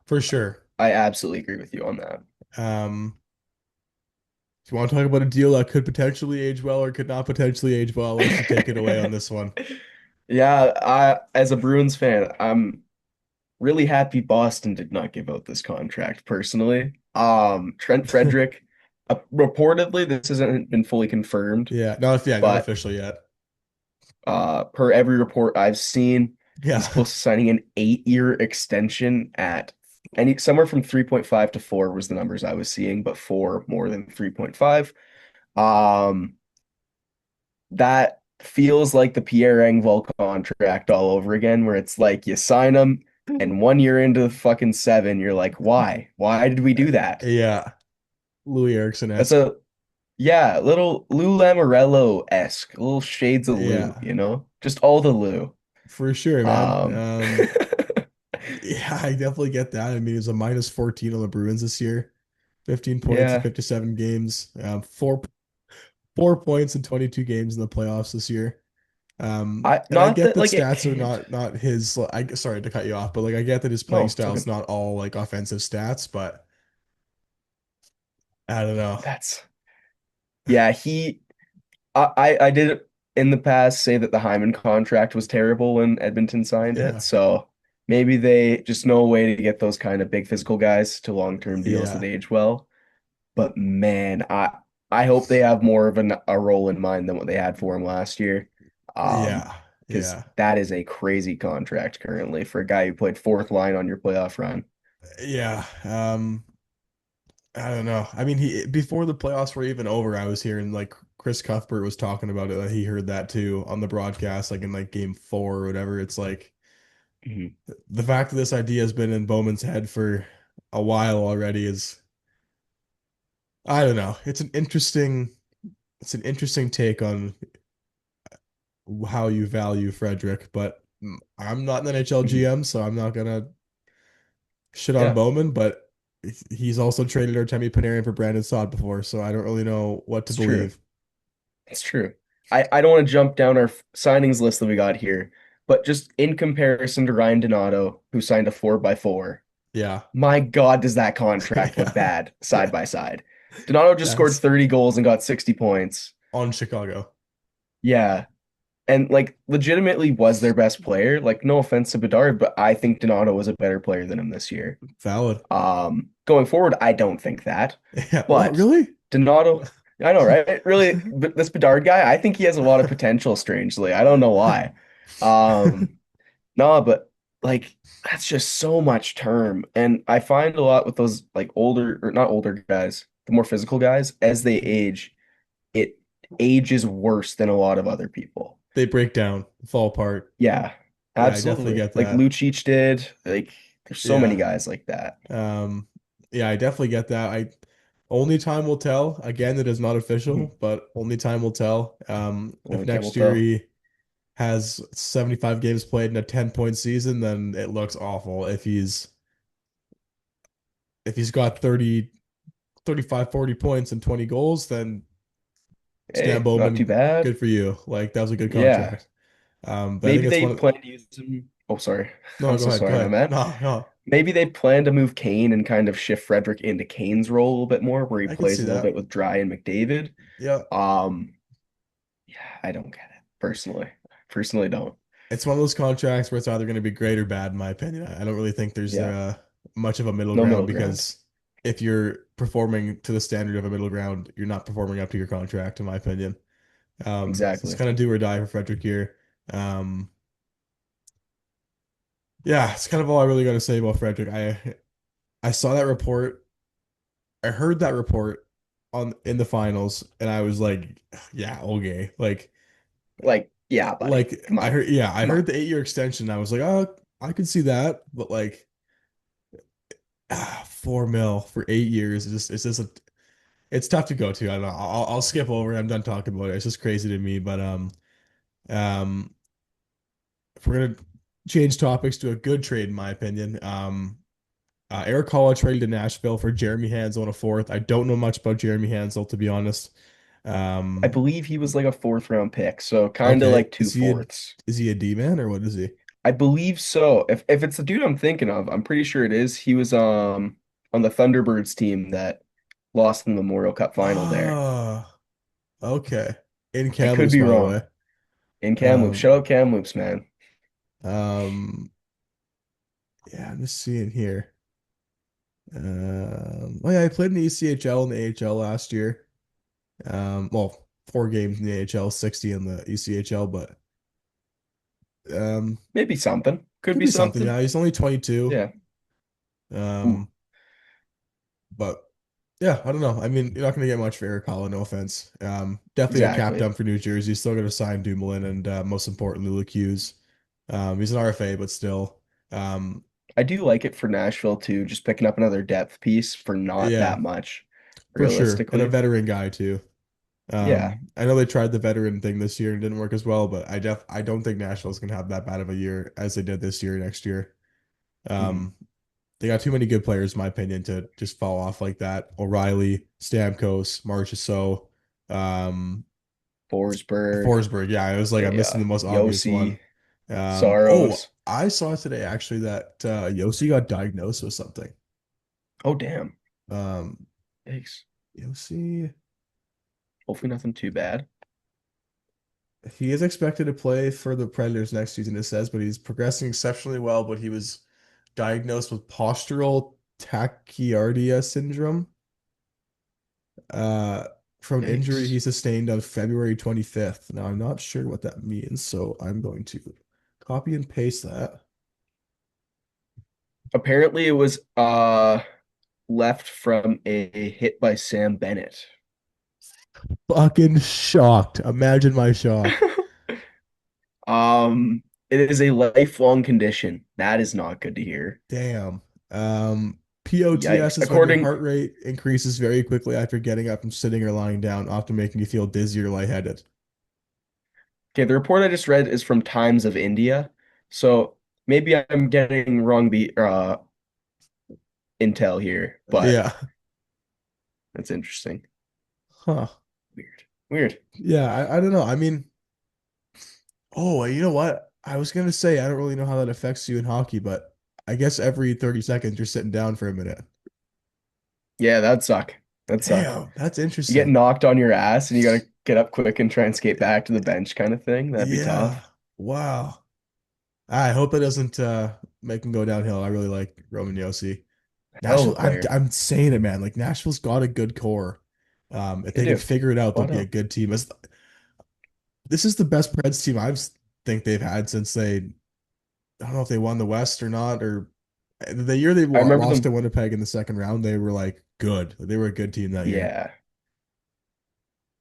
for sure. I absolutely agree with you on that. Um, if you want to talk about a deal that could potentially age well or could not potentially age well, I'll let you take it away on this one. Yeah, I as a Bruins fan, I'm really happy Boston did not give out this contract personally. Trent Frederick, reportedly, this hasn't been fully confirmed, Not but official yet. per every report I've seen, he's Yeah, close to signing an 8-year extension at somewhere from 3.5 to 4 was the numbers I was seeing, but 4 more than 3.5. Um, that feels like the Pierre Engvall contract all over again, where it's like you sign him, and 1 year into the fucking 7, you're like, why? Why did we do that? yeah, Louis That's Erickson-esque. a yeah, little Lou Lamoriello-esque, little shades of Lou, Yeah, you know? Just all the Lou. for sure, man. Um, Yeah, I definitely get that. I mean, it's a minus 14 on the Bruins this year. 15 points in yeah, 57 games. 4 points in 22 games in the playoffs this year. I And I not get that that like it stats are can't. not his. I sorry to cut you off, but like I get that his playing No, it's style is okay. not all like offensive stats, but I don't know. That's yeah, I did in the past say that the Hyman contract was terrible when Edmonton signed it. Yeah, So maybe they just know a way to get those kind of big physical guys to long-term deals that yeah, age well. But man, I hope they have more of a role in mind than what they had for him last year. Um, yeah, because yeah, that is a crazy contract currently for a guy who played fourth line on your playoff run. yeah. I don't know. I mean, he before the playoffs were even over, I was hearing like Chris Cuthbert was talking about it. That he heard that too on the broadcast, like in like game 4 or whatever. It's like Mhm. the fact that this idea has been in Bowman's head for a while already is, I don't know. It's an interesting take on how you value Frederick, but I'm not an NHL Mhm. GM, so I'm not gonna shit on Yeah, Bowman, but he's also traded Artemi Panarin for Brandon Saad before, so I don't really know what to it's true. believe. It's true. I don't want to jump down our signings list that we got here, but just in comparison to Ryan Donato, who signed a 4x4, Yeah. my God, does that contract look Yeah. bad side by side? Donato just scored That's 30 goals and got 60 points. on Chicago. Yeah. And like legitimately was their best player. Like no offense to Bedard, but I think Donato was a better player than him this year. Valid. Going forward, I don't think that. Yeah. What? But Really? Donato, I know, right? Really, but this Bedard guy, I think he has a lot of potential, strangely. I don't know why. Um, no, but like that's just so much term. And I find a lot with those like older or not older guys, the more physical guys, as they age, it ages worse than a lot of other people. They break down, fall apart. Yeah, Yeah, I definitely absolutely. get Like that. Lucic did. Like there's so many Yeah. guys like that. Um, yeah, I definitely get that. I only time will tell. Again, it is not Mhm. official, but only time will tell. If Only time will next year tell. has 75 games played in a 10-point season, then it looks awful. If he's got 30, 35, 40 points and 20 goals, then Stan Hey, not too Bowman, bad. good for you. Like that was a good Yeah. contract. But I think Maybe it's they one of plan to use him. Oh, sorry. no, I'm go so ahead, go sorry, my ahead. man. No, no, Maybe they plan to move Kane and kind of shift Frederick into Kane's role a little bit more, where he I could plays see a little that. bit with Dry and McDavid. Yeah. Um, yeah, I don't get it personally. Personally, don't. It's one of those contracts where it's either going to be great or bad, in my opinion. I don't really think there's Yeah, much of a middle no ground middle ground. because if you're performing to the standard of a middle ground, you're not performing up to your contract, in my opinion. So it's Exactly. kind of do or die for Frederick here. Um, yeah, it's kind of all I really got to say about Frederick. I saw that report. I heard that report on in the finals, and I was like, yeah, okay. Like, yeah, buddy. Come I on. heard, yeah, I Come on. heard the 8 year extension. I was like, oh, I could see that, but like 4 mil for 8 years. It's tough to go to. I don't know. I'll skip over it. I'm done talking about it. It's just crazy to me. But um, if we're gonna change topics to a good trade, in my opinion, Eric Hall traded to Nashville for Jeremy Hansel and a fourth. I don't know much about Jeremy Hansel, to be honest. I Um, believe he was like a fourth round pick, so kind of okay, like two fourths. is he a D man or what is he? I believe so. If it's the dude I'm thinking of, I'm pretty sure it is. He was on the Thunderbirds team that lost in the Memorial Cup final there. Oh, okay. In I could Kamloops, be by the wrong. way. In Kamloops. Um, Shout out Kamloops, man. um, yeah, I'm just seeing here. Oh yeah, I played in the ECHL and the AHL last year. Well, 4 games in the AHL, 60 in the ECHL, but um, Maybe something. Could could be be something. something. Yeah, he's only 22. Yeah. Ooh, Um, but yeah, I don't know. I mean, you're not going to get much for Eric Holla, no offense. Definitely a cap exactly. dump for New Jersey. Still going to sign Dumoulin and most importantly, Luke Hughes. He's an RFA, but still. Um, I do like it for Nashville too, just picking up another depth piece for not yeah, that much, for sure. And a realistically. veteran guy too. Yeah. I know they tried the veteran thing this year and it didn't work as well, but I don't think Nashville's gonna have that bad of a year as they did this year next year. Mhm. Um, they got too many good players, in my opinion, to just fall off like that. O'Reilly, Stamkos, Marchessault, um, Forsberg. Forsberg. Yeah, it was like I'm missing Yeah. the most obvious one. Yossi. Saros. I saw today actually that Yossi got diagnosed with something. Oh, damn. Um, Thanks. Yossi, Hopefully nothing too bad. he is expected to play for the Predators next season, it says, but he's progressing exceptionally well. But he was diagnosed with postural tachycardia syndrome uh, from an injury Yikes. he sustained on February 25th. Now, I'm not sure what that means, so I'm going to copy and paste that. Apparently it was left from a hit by Sam Bennett. Fucking shocked. Imagine my shock. It is a lifelong condition. That is not good to hear. Damn. POTS Yikes. is when your According heart rate increases very quickly after getting up from sitting or lying down, often making you feel dizzy or lightheaded. Okay, the report I just read is from Times of India. So maybe I'm getting wrong intel here, but Yeah. that's interesting. Huh. Weird. Weird. Yeah, I don't know. I mean, oh, you know what? I was gonna say I don't really know how that affects you in hockey, but I guess every 30 seconds you're sitting down for a minute. Yeah, that'd suck. That'd suck. Damn, that's You get interesting. knocked on your ass and you gotta get up quick and try and skate back to the bench kind of thing. That'd be Yeah. tough. Wow. I hope it doesn't make him go downhill. I really like Roman Yossi. Hell of Nashville, a player. I'm saying it, man. Like Nashville's got a good core. If They they can do. figure it out, they'll Flat be a out. good team. This is the best Preds team think they've had since I don't know if they won the West or not, or the year they I remember lost to them. Winnipeg in the second round, they were like good. They were a good team that year. Yeah.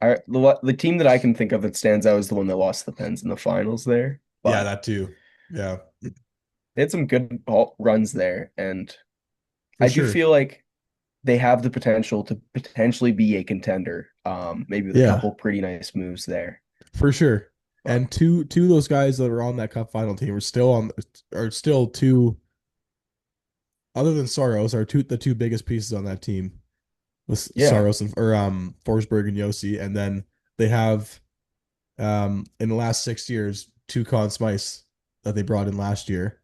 The team that I can think of that stands out is the one that lost the Pens in the finals there. Yeah, But that too. Yeah, they had some good runs there. And for I do sure. feel like they have the potential to potentially be a contender. Maybe with a Yeah, couple pretty nice moves there. for sure. And two of those guys that are on that cup final team are still two other than Saros are the two biggest pieces on that team with Yeah, Saros and Forsberg and Yossi, and then they have in the last 6 years two Conn Smythes that they brought in last year,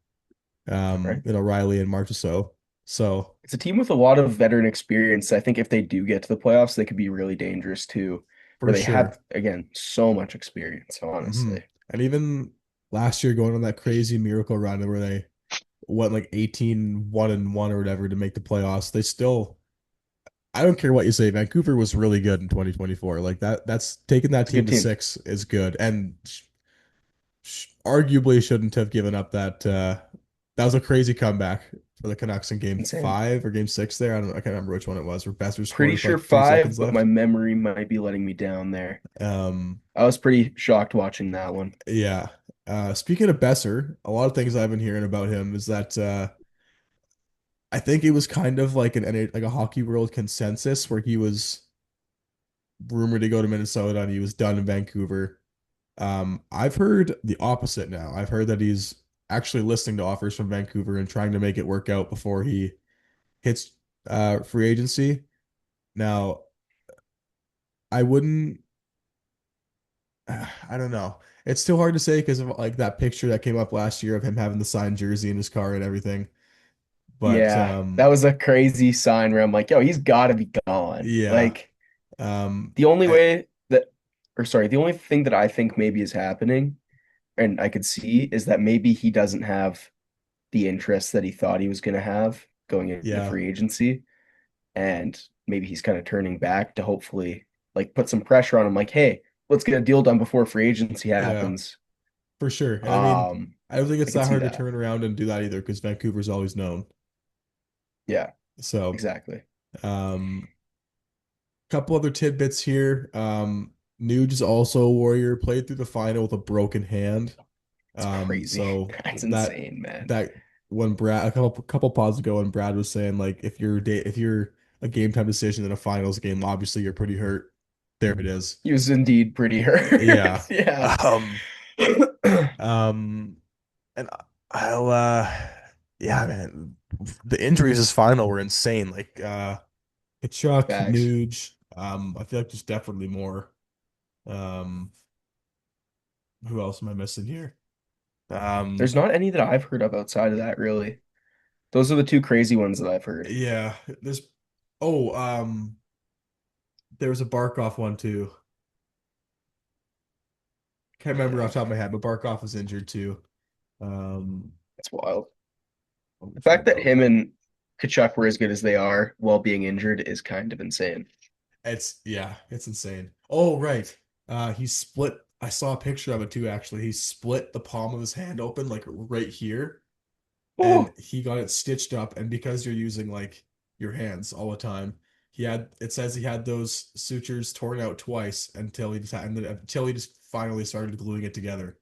right. Riley and Marchessault. So It's a team with a lot of veteran experience. I think if they do get to the playoffs, they could be really dangerous too, where for they have, sure. again, so much experience, Hmm. honestly. And even last year going on that crazy miracle run where they went like 18-1-1 or whatever to make the playoffs, they still I don't care what you say, Vancouver was really good in 2024. Like that's taking that It's a good team to team. six is good. And arguably shouldn't have given up that was a crazy comeback for the Canucks in game Insane. 5 or game 6 there. I can't remember which one it was, where Besser scored Pretty with sure like 3 seconds 5, but my left. memory might be letting me down there. Um, I was pretty shocked watching that one. yeah. Speaking of Besser, a lot of things I've been hearing about him is that I think it was kind of like like a hockey world consensus where he was rumored to go to Minnesota and he was done in Vancouver. I've heard the opposite now. I've heard that he's actually listening to offers from Vancouver and trying to make it work out before he hits free agency. Now, I wouldn't, I don't know. It's still hard to say because of like that picture that came up last year of him having the signed jersey in his car and everything. But Yeah, that was a crazy sign where I'm like, yo, he's got to be gone. yeah, Like, um, the only I, way that, or sorry, the only thing that I think maybe is happening, and I could see, is that maybe he doesn't have the interest that he thought he was going to have going into yeah, free agency. And maybe he's kind of turning back to hopefully like put some pressure on him, like, hey, let's get a deal done before free agency yeah, happens. for sure. And I mean, I don't think I it's could that see hard to that. turn around and do that either because Vancouver's always known. Yeah, So, exactly. um, couple other tidbits here. Nuge is also a Warrior, played through the final with a broken hand. It's crazy. So That's that insane, man. that when Brad a couple pods ago when Brad was saying like if you're a game time decision in a finals game, obviously you're pretty hurt. There it is. He was indeed pretty Yeah. hurt. Yeah. Um um and I'll yeah, man. The injuries this final were insane. Like Kachuk, Facts. Nuge, I feel like there's definitely more. Um who else am I missing here? There's Um not any that I've heard of outside of that, really. Those are the two crazy ones that I've heard. yeah, there's oh, there was a Barkov one too. Can't remember off Dang, the top of my head, but Barkov was injured too. Um, that's wild. what The was fact it that though? him and Kachuk were as good as they are while being injured is kind of insane. It's yeah, it's insane. Oh, right. He split. I saw a picture of it too, actually. He split the palm of his hand open, like right here, and Oh, he got it stitched up. And because you're using like your hands all the time, it says he had those sutures torn out twice until he just finally started gluing it together.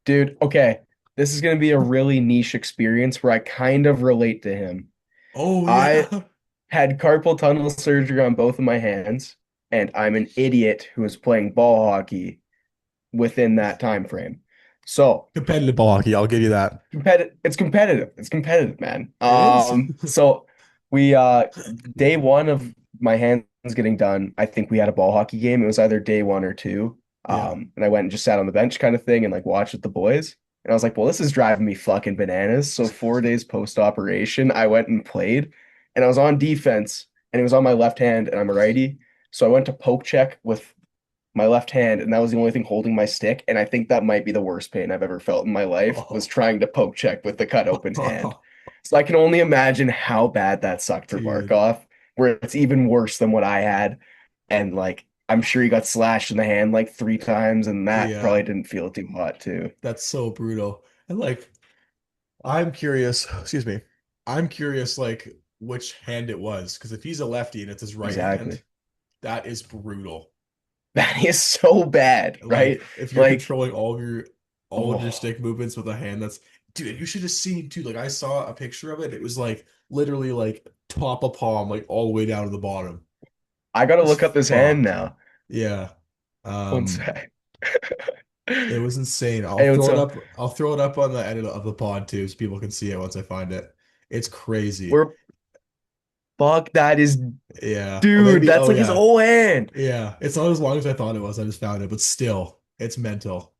dude, okay. This is going to be a really niche experience where I kind of relate to him. Oh I yeah. had carpal tunnel surgery on both of my hands, and I'm an idiot who was playing ball hockey within that time frame. So, Competitive ball hockey, I'll give you that. competitive, it's competitive. It's competitive, man. It is. So we day one of my hands getting done, I think we had a ball hockey game. It was either day one or two. Yeah. And I went and just sat on the bench kind of thing and like watched with the boys. And I was like, well, this is driving me fucking bananas. So 4 days post-operation, I went and played and I was on defense and it was on my left hand and I'm a righty. So I went to poke check with my left hand, and that was the only thing holding my stick. And I think that might be the worst pain I've ever felt in my life was Oh, trying to poke check with the cut open hand. So I can only imagine how bad that sucked for dude. Barkov, where it's even worse than what I had. And like I'm sure he got slashed in the hand like 3 times, and that Yeah, probably didn't feel too hot too. that's so brutal. And like, I'm curious, excuse me. I'm curious like which hand it was because if he's a lefty and it's his right hand, Exactly. that is brutal. That is so bad, right? Like if you're Like, controlling all of your oh, stick movements with a hand that's dude, you should have seen too. Like I saw a picture of it. It was like literally like top of palm, like all the way down to the bottom. I gotta It's look up his hand fucked. now. Yeah. One Um sec. It was insane. I'll Hey, what's throw it up? up. I'll throw it up on the edit of the pod too, so people can see it once I find it. It's crazy. We're fuck that is Yeah. Or dude, maybe, that's oh like his yeah. whole hand. Yeah. It's not as long as I thought it was. I just found it, but still, it's mental.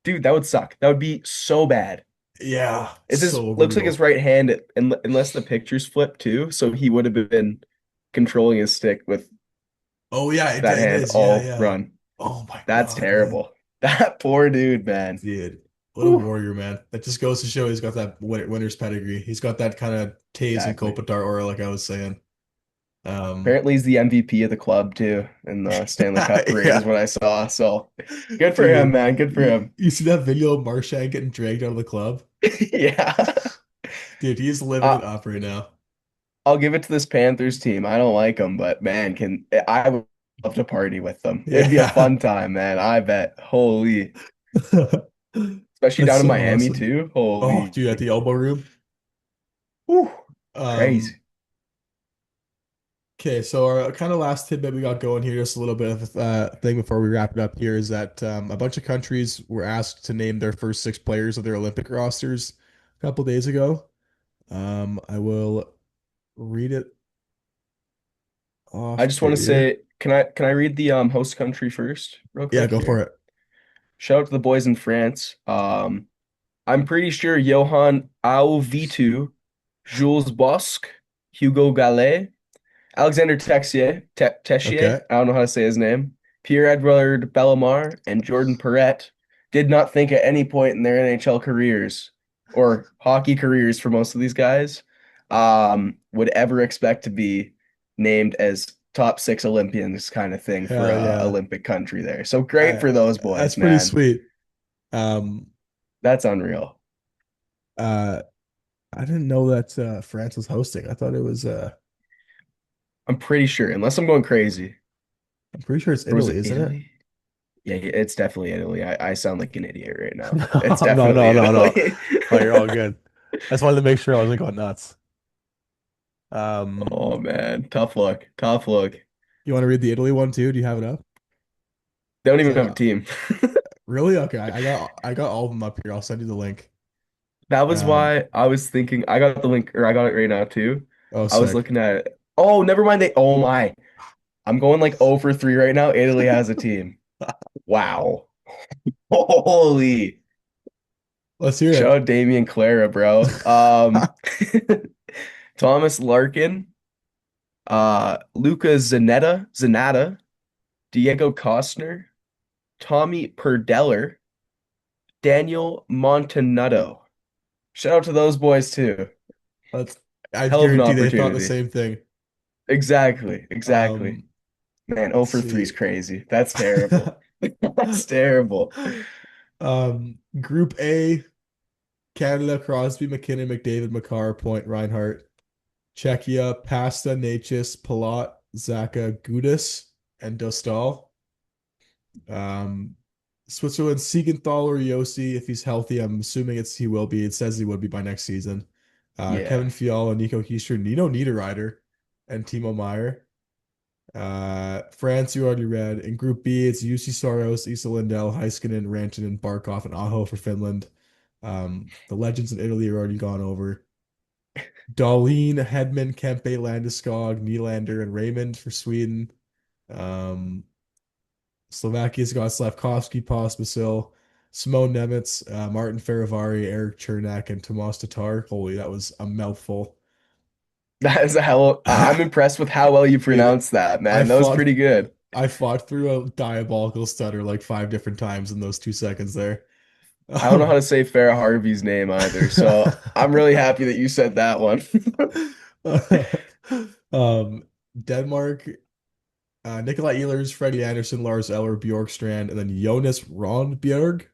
Dude, that would suck. That would be so bad. Yeah. It's his So looks like his brutal. right hand unless the picture's flipped too, so he would have been controlling his stick with Oh yeah, that it hand is. Yeah, all yeah. run. Oh my That's God, man. terrible. That poor dude, man. Dude, what a Whew. warrior, man. That just goes to show he's got that winner's pedigree. He's got that kind of Taves and Exactly. Kopitar aura, like I was saying. Apparently he's the MVP of the club too in the Stanley Cup parade is Yeah. what I saw. So good for him, Dude, man. Good for him. you see that video of Marchand getting dragged out of the club? Yeah. Dude, he's living Uh, it up right now. I'll give it to this Panthers team. I don't like them, but man, can I would love to party with them. It'd be a Yeah. fun time, man. I bet. Holy. Especially That's down in so Miami awesome. too. Oh, Holy. dude, at the elbow room. Whew. Um, Crazy. okay, so our kind of last tidbit we got going here, just a little bit of a thing before we wrap it up here, is that a bunch of countries were asked to name their first six players of their Olympic rosters a couple days ago. I will read it I off just want to here. say, can I read the host country first, real Yeah, quick go for here? it. Shout out to the boys in France. I'm pretty sure Johan Auvitu, Jules Bosque, Hugo Gallet, Alexander Texier, Okay. I don't know how to say his name, Pierre-Edouard Bellemare, and Jordan Perrette did not think at any point in their NHL careers or hockey careers for most of these guys would ever expect to be named as top six Olympians kind of thing for Hell a yeah. Olympic country there. So great I, for those that's boys, pretty man. sweet. Um, That's unreal. uh, I didn't know that France was hosting. I thought it was I'm pretty sure, unless I'm going crazy. I'm pretty sure it's Or was Italy, it isn't it? Italy? Yeah, it's definitely Italy. I sound like an idiot right now. It's No, definitely no, no, no. Italy. Oh, you're all good. I just wanted to make sure I wasn't going nuts. Oh Um, man, tough luck. Tough luck. you want to read the Italy one too? Do you have it up? They don't even So have a team. really? Okay, I got all of them up here. I'll send you the link. That was Um, why I was thinking I got the link or I got it right now too. oh, I was sick. looking at it. Oh, never mind. Oh my. I'm going like 0 for 3 right now. Italy has a team. Wow. Holy. Let's hear Shout it. out Damian Clara, bro. Thomas Larkin, Luca Zanetta, Diego Costner, Tommy Perdeller, Daniel Montanutto. Shout out to those boys too. Let's. I Hell of an guarantee they thought the opportunity. same thing. Exactly, exactly. Um, Man, 0 let's for 3 is see. crazy. That's terrible. That's terrible. Group A, Canada, Crosby, McKinnon, McDavid, Makar, Point, Reinhardt. Czechia, Pasta, Necas, Palat, Zaka, Gudis, and Dostal. Um, Switzerland, Siegenthaler or Yossi, if he's healthy, I'm assuming he will be. It says he would be by next season. Yeah. Kevin Fiala, Nico Hischier, Nino Niederreiter, and Timo Meyer. France, you already read. In Group B, it's UC Soros, Isa Lindell, Heiskanen, Rantanen, Barkov, and Aho for Finland. The legends in Italy are already gone over. Dahlin, Hedman, Kempe, Landeskog, Nylander, and Raymond for Sweden. Um, Slovakia's got Slavkovsky, Pospisil, Simone Nemitz, Martin Ferivari, Eric Chernak, and Tomas Tatar. Holy, that was a mouthful. That is a hell. I'm impressed with how well you Dude, pronounced that, I man. That was fought pretty good. I fought through a diabolical stutter like 5 different times in those 2 seconds there. I don't know how Um, to say Farrah Harvey's name either, so I'm really happy that you said that one. um, Denmark, Nikolai Ehlers, Freddie Anderson, Lars Eller, Bjorkstrand, and then Jonas Rondbjerg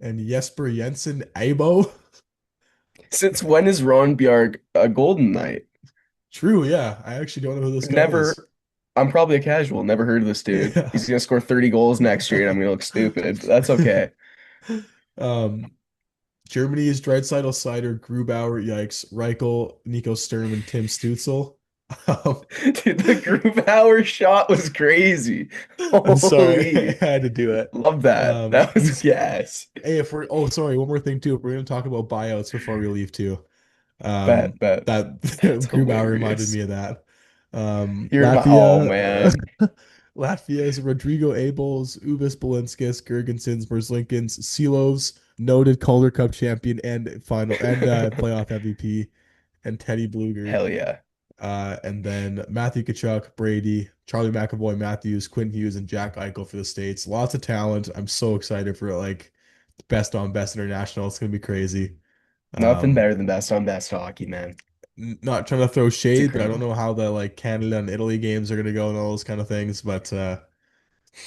and Jesper Jensen Abo. Since when is Ron Bjarg a Golden Knight? True, yeah. I actually don't know who this guy is. Never. I'm probably a casual. Never heard of this dude. Yeah. He's gonna score 30 goals next year, and I'm gonna look stupid. But that's okay. Um, Germany is Draisaitl, Seider, Grubauer, yikes, Reichel, Nico Sturm, and Tim Stützle. Um, Dude, the Grubauer shot was crazy. I'm sorry, I Holy, had to do it. love that. That was He's gas. Hey, if we're oh sorry, one more thing too. If we're gonna talk about buyouts before we leave too. Bet, bet. That That's Grubauer reminded hilarious. me of that. Oh Latvia, man. Latvia's Rodrigo Abels, Ubis Balinskis, Gergensons, Merzlinkins, Silovs, noted Calder Cup champion and final and playoff MVP, and Teddy Bluger. Hell yeah. And then Matthew Kachuk, Brady, Charlie McAvoy, Matthews, Quinn Hughes, and Jack Eichel for the States. Lots of talent. I'm so excited for like best on best international. It's gonna be crazy. Nothing Um, better than best on best hockey, man. Not trying to throw It's shade, but I don't incredible. know how the like Canada and Italy games are gonna go and all those kind of things. But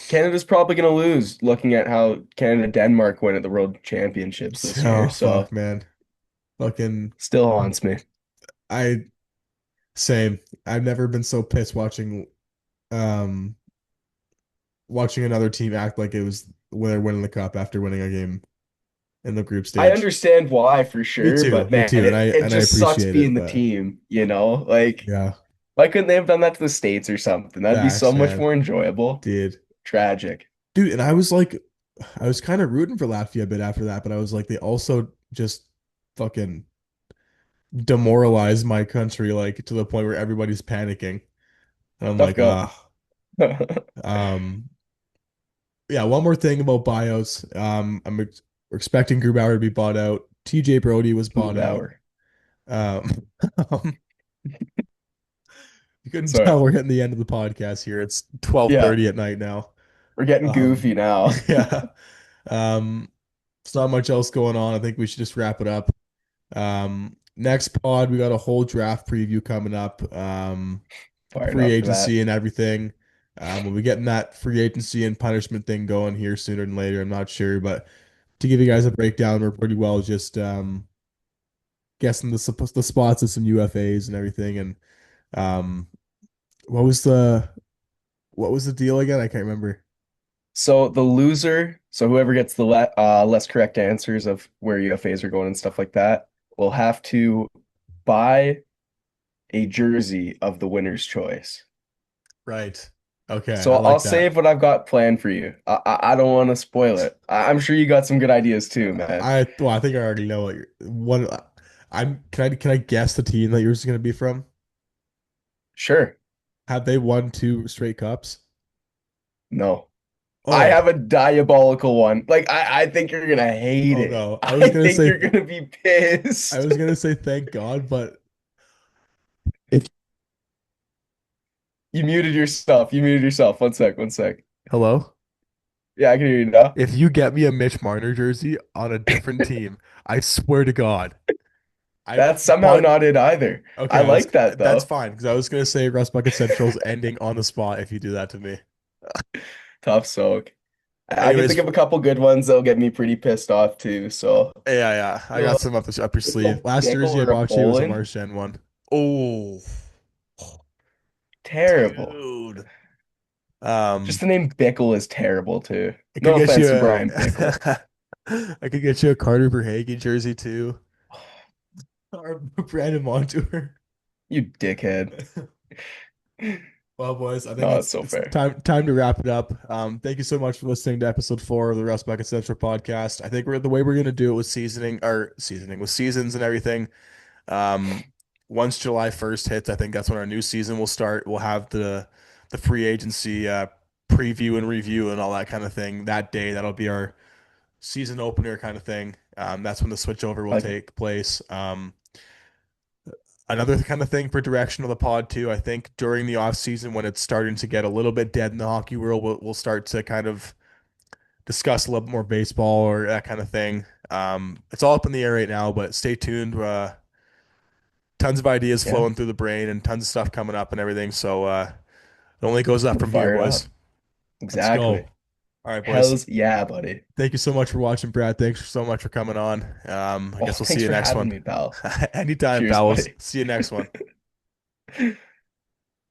Canada's probably going to lose looking at how Canada Denmark went at the World Championships this oh year. fuck, So man, fucking still haunts me. I same. I've never been so pissed um watching another team act like it was when they're winning the cup after winning a game in the group I stage. understand why for sure, but Me man, too, it and I just sucks appreciate it, being the but team, you know? Like, yeah, why couldn't they have done that to the States or something? That'd be so facts, much man, more enjoyable. dude, Tragic. dude, and I was like, I was kind of rooting for Latvia a bit after that, but I was like, they also just fucking demoralized my country like to the point where everybody's panicking, and I'm Tough like, go. ah, um, yeah. One more thing about bios, we're expecting Grubauer to be bought out. TJ Brody was bought out. Grubauer. Um, you couldn't Sorry. tell we're hitting the end of the podcast here. It's Yeah, 12:30 at night now. we're getting Um, goofy now. yeah. Um, it's not much else going on. I think we should just wrap it up. Next pod, we got a whole draft preview coming up. Fired Free up for agency that. and everything. We'll be getting that free agency and punishment thing going here sooner than later. I'm not sure, but to give you guys a breakdown, we're pretty well just guessing the spots of some UFAs and everything. And um, what was the what was the deal again? I can't remember. So the loser, so whoever gets the less correct answers of where UFAs are going and stuff like that, will have to buy a jersey of the winner's choice. Right. Okay, So I I'll like that. save what I've got planned for you. I don't want to spoil it. I'm sure you got some good ideas too, man. I think I already know what I'm. Can I guess the team that yours is going to be from? Sure. Have they won two straight cups? No. I Oh, have a diabolical one. Like I think you're gonna hate oh it. no. I think you're gonna be I pissed. was gonna say thank God, but if You muted yourself. You muted yourself. One sec, one sec. hello, Yeah, I can hear you now. if you get me a Mitch Marner jersey on a different team, I swear to God, I That's somehow but not it either. okay, I like that that's though. fine because I was gonna say Russ Bucket Central's ending on the spot if you do that to me. Tough soak. I can Anyways, think of a couple good ones that'll get me pretty pissed off too. So yeah, I got some up your sleeve. Last Bickle jersey I or a bought you was a Poland? Marchand one. Oh, Terrible. dude. Just Um, the name Bickle is terrible too. I could No get you offense to a Brian Bickle. I could get you a Carter Verhaeghe jersey too. Or Brandon Montour. You dickhead. Well, boys, I think No, it's it's so it's fair. time to wrap it up. Thank you so much for listening to episode 4 of the Russ Bucket Central podcast. I think we're the way we're gonna do it with seasoning with seasons and everything. Um, once July 1st hits, I think that's when our new season will start. We'll have the free agency preview and review and all that kind of thing that day. That'll be our season opener kind of thing. That's when the switchover will Like it. take place. Another kind of thing for direction of the pod too. I think during the off season when it's starting to get a little bit dead in the hockey world, we'll start to kind of discuss a little bit more baseball or that kind of thing. It's all up in the air right now, but stay tuned. Tons of ideas Yeah, flowing through the brain and tons of stuff coming up and everything. So it only goes up I'm from here, fired boys. up. Let's go. Exactly. All right, boys. Hells yeah, buddy. Thank you so much for watching, Brad. Thanks so much for coming on. I Oh, guess we'll see thanks you for next having one. me, pal. Anytime, Cheers, pals. buddy. See you next one.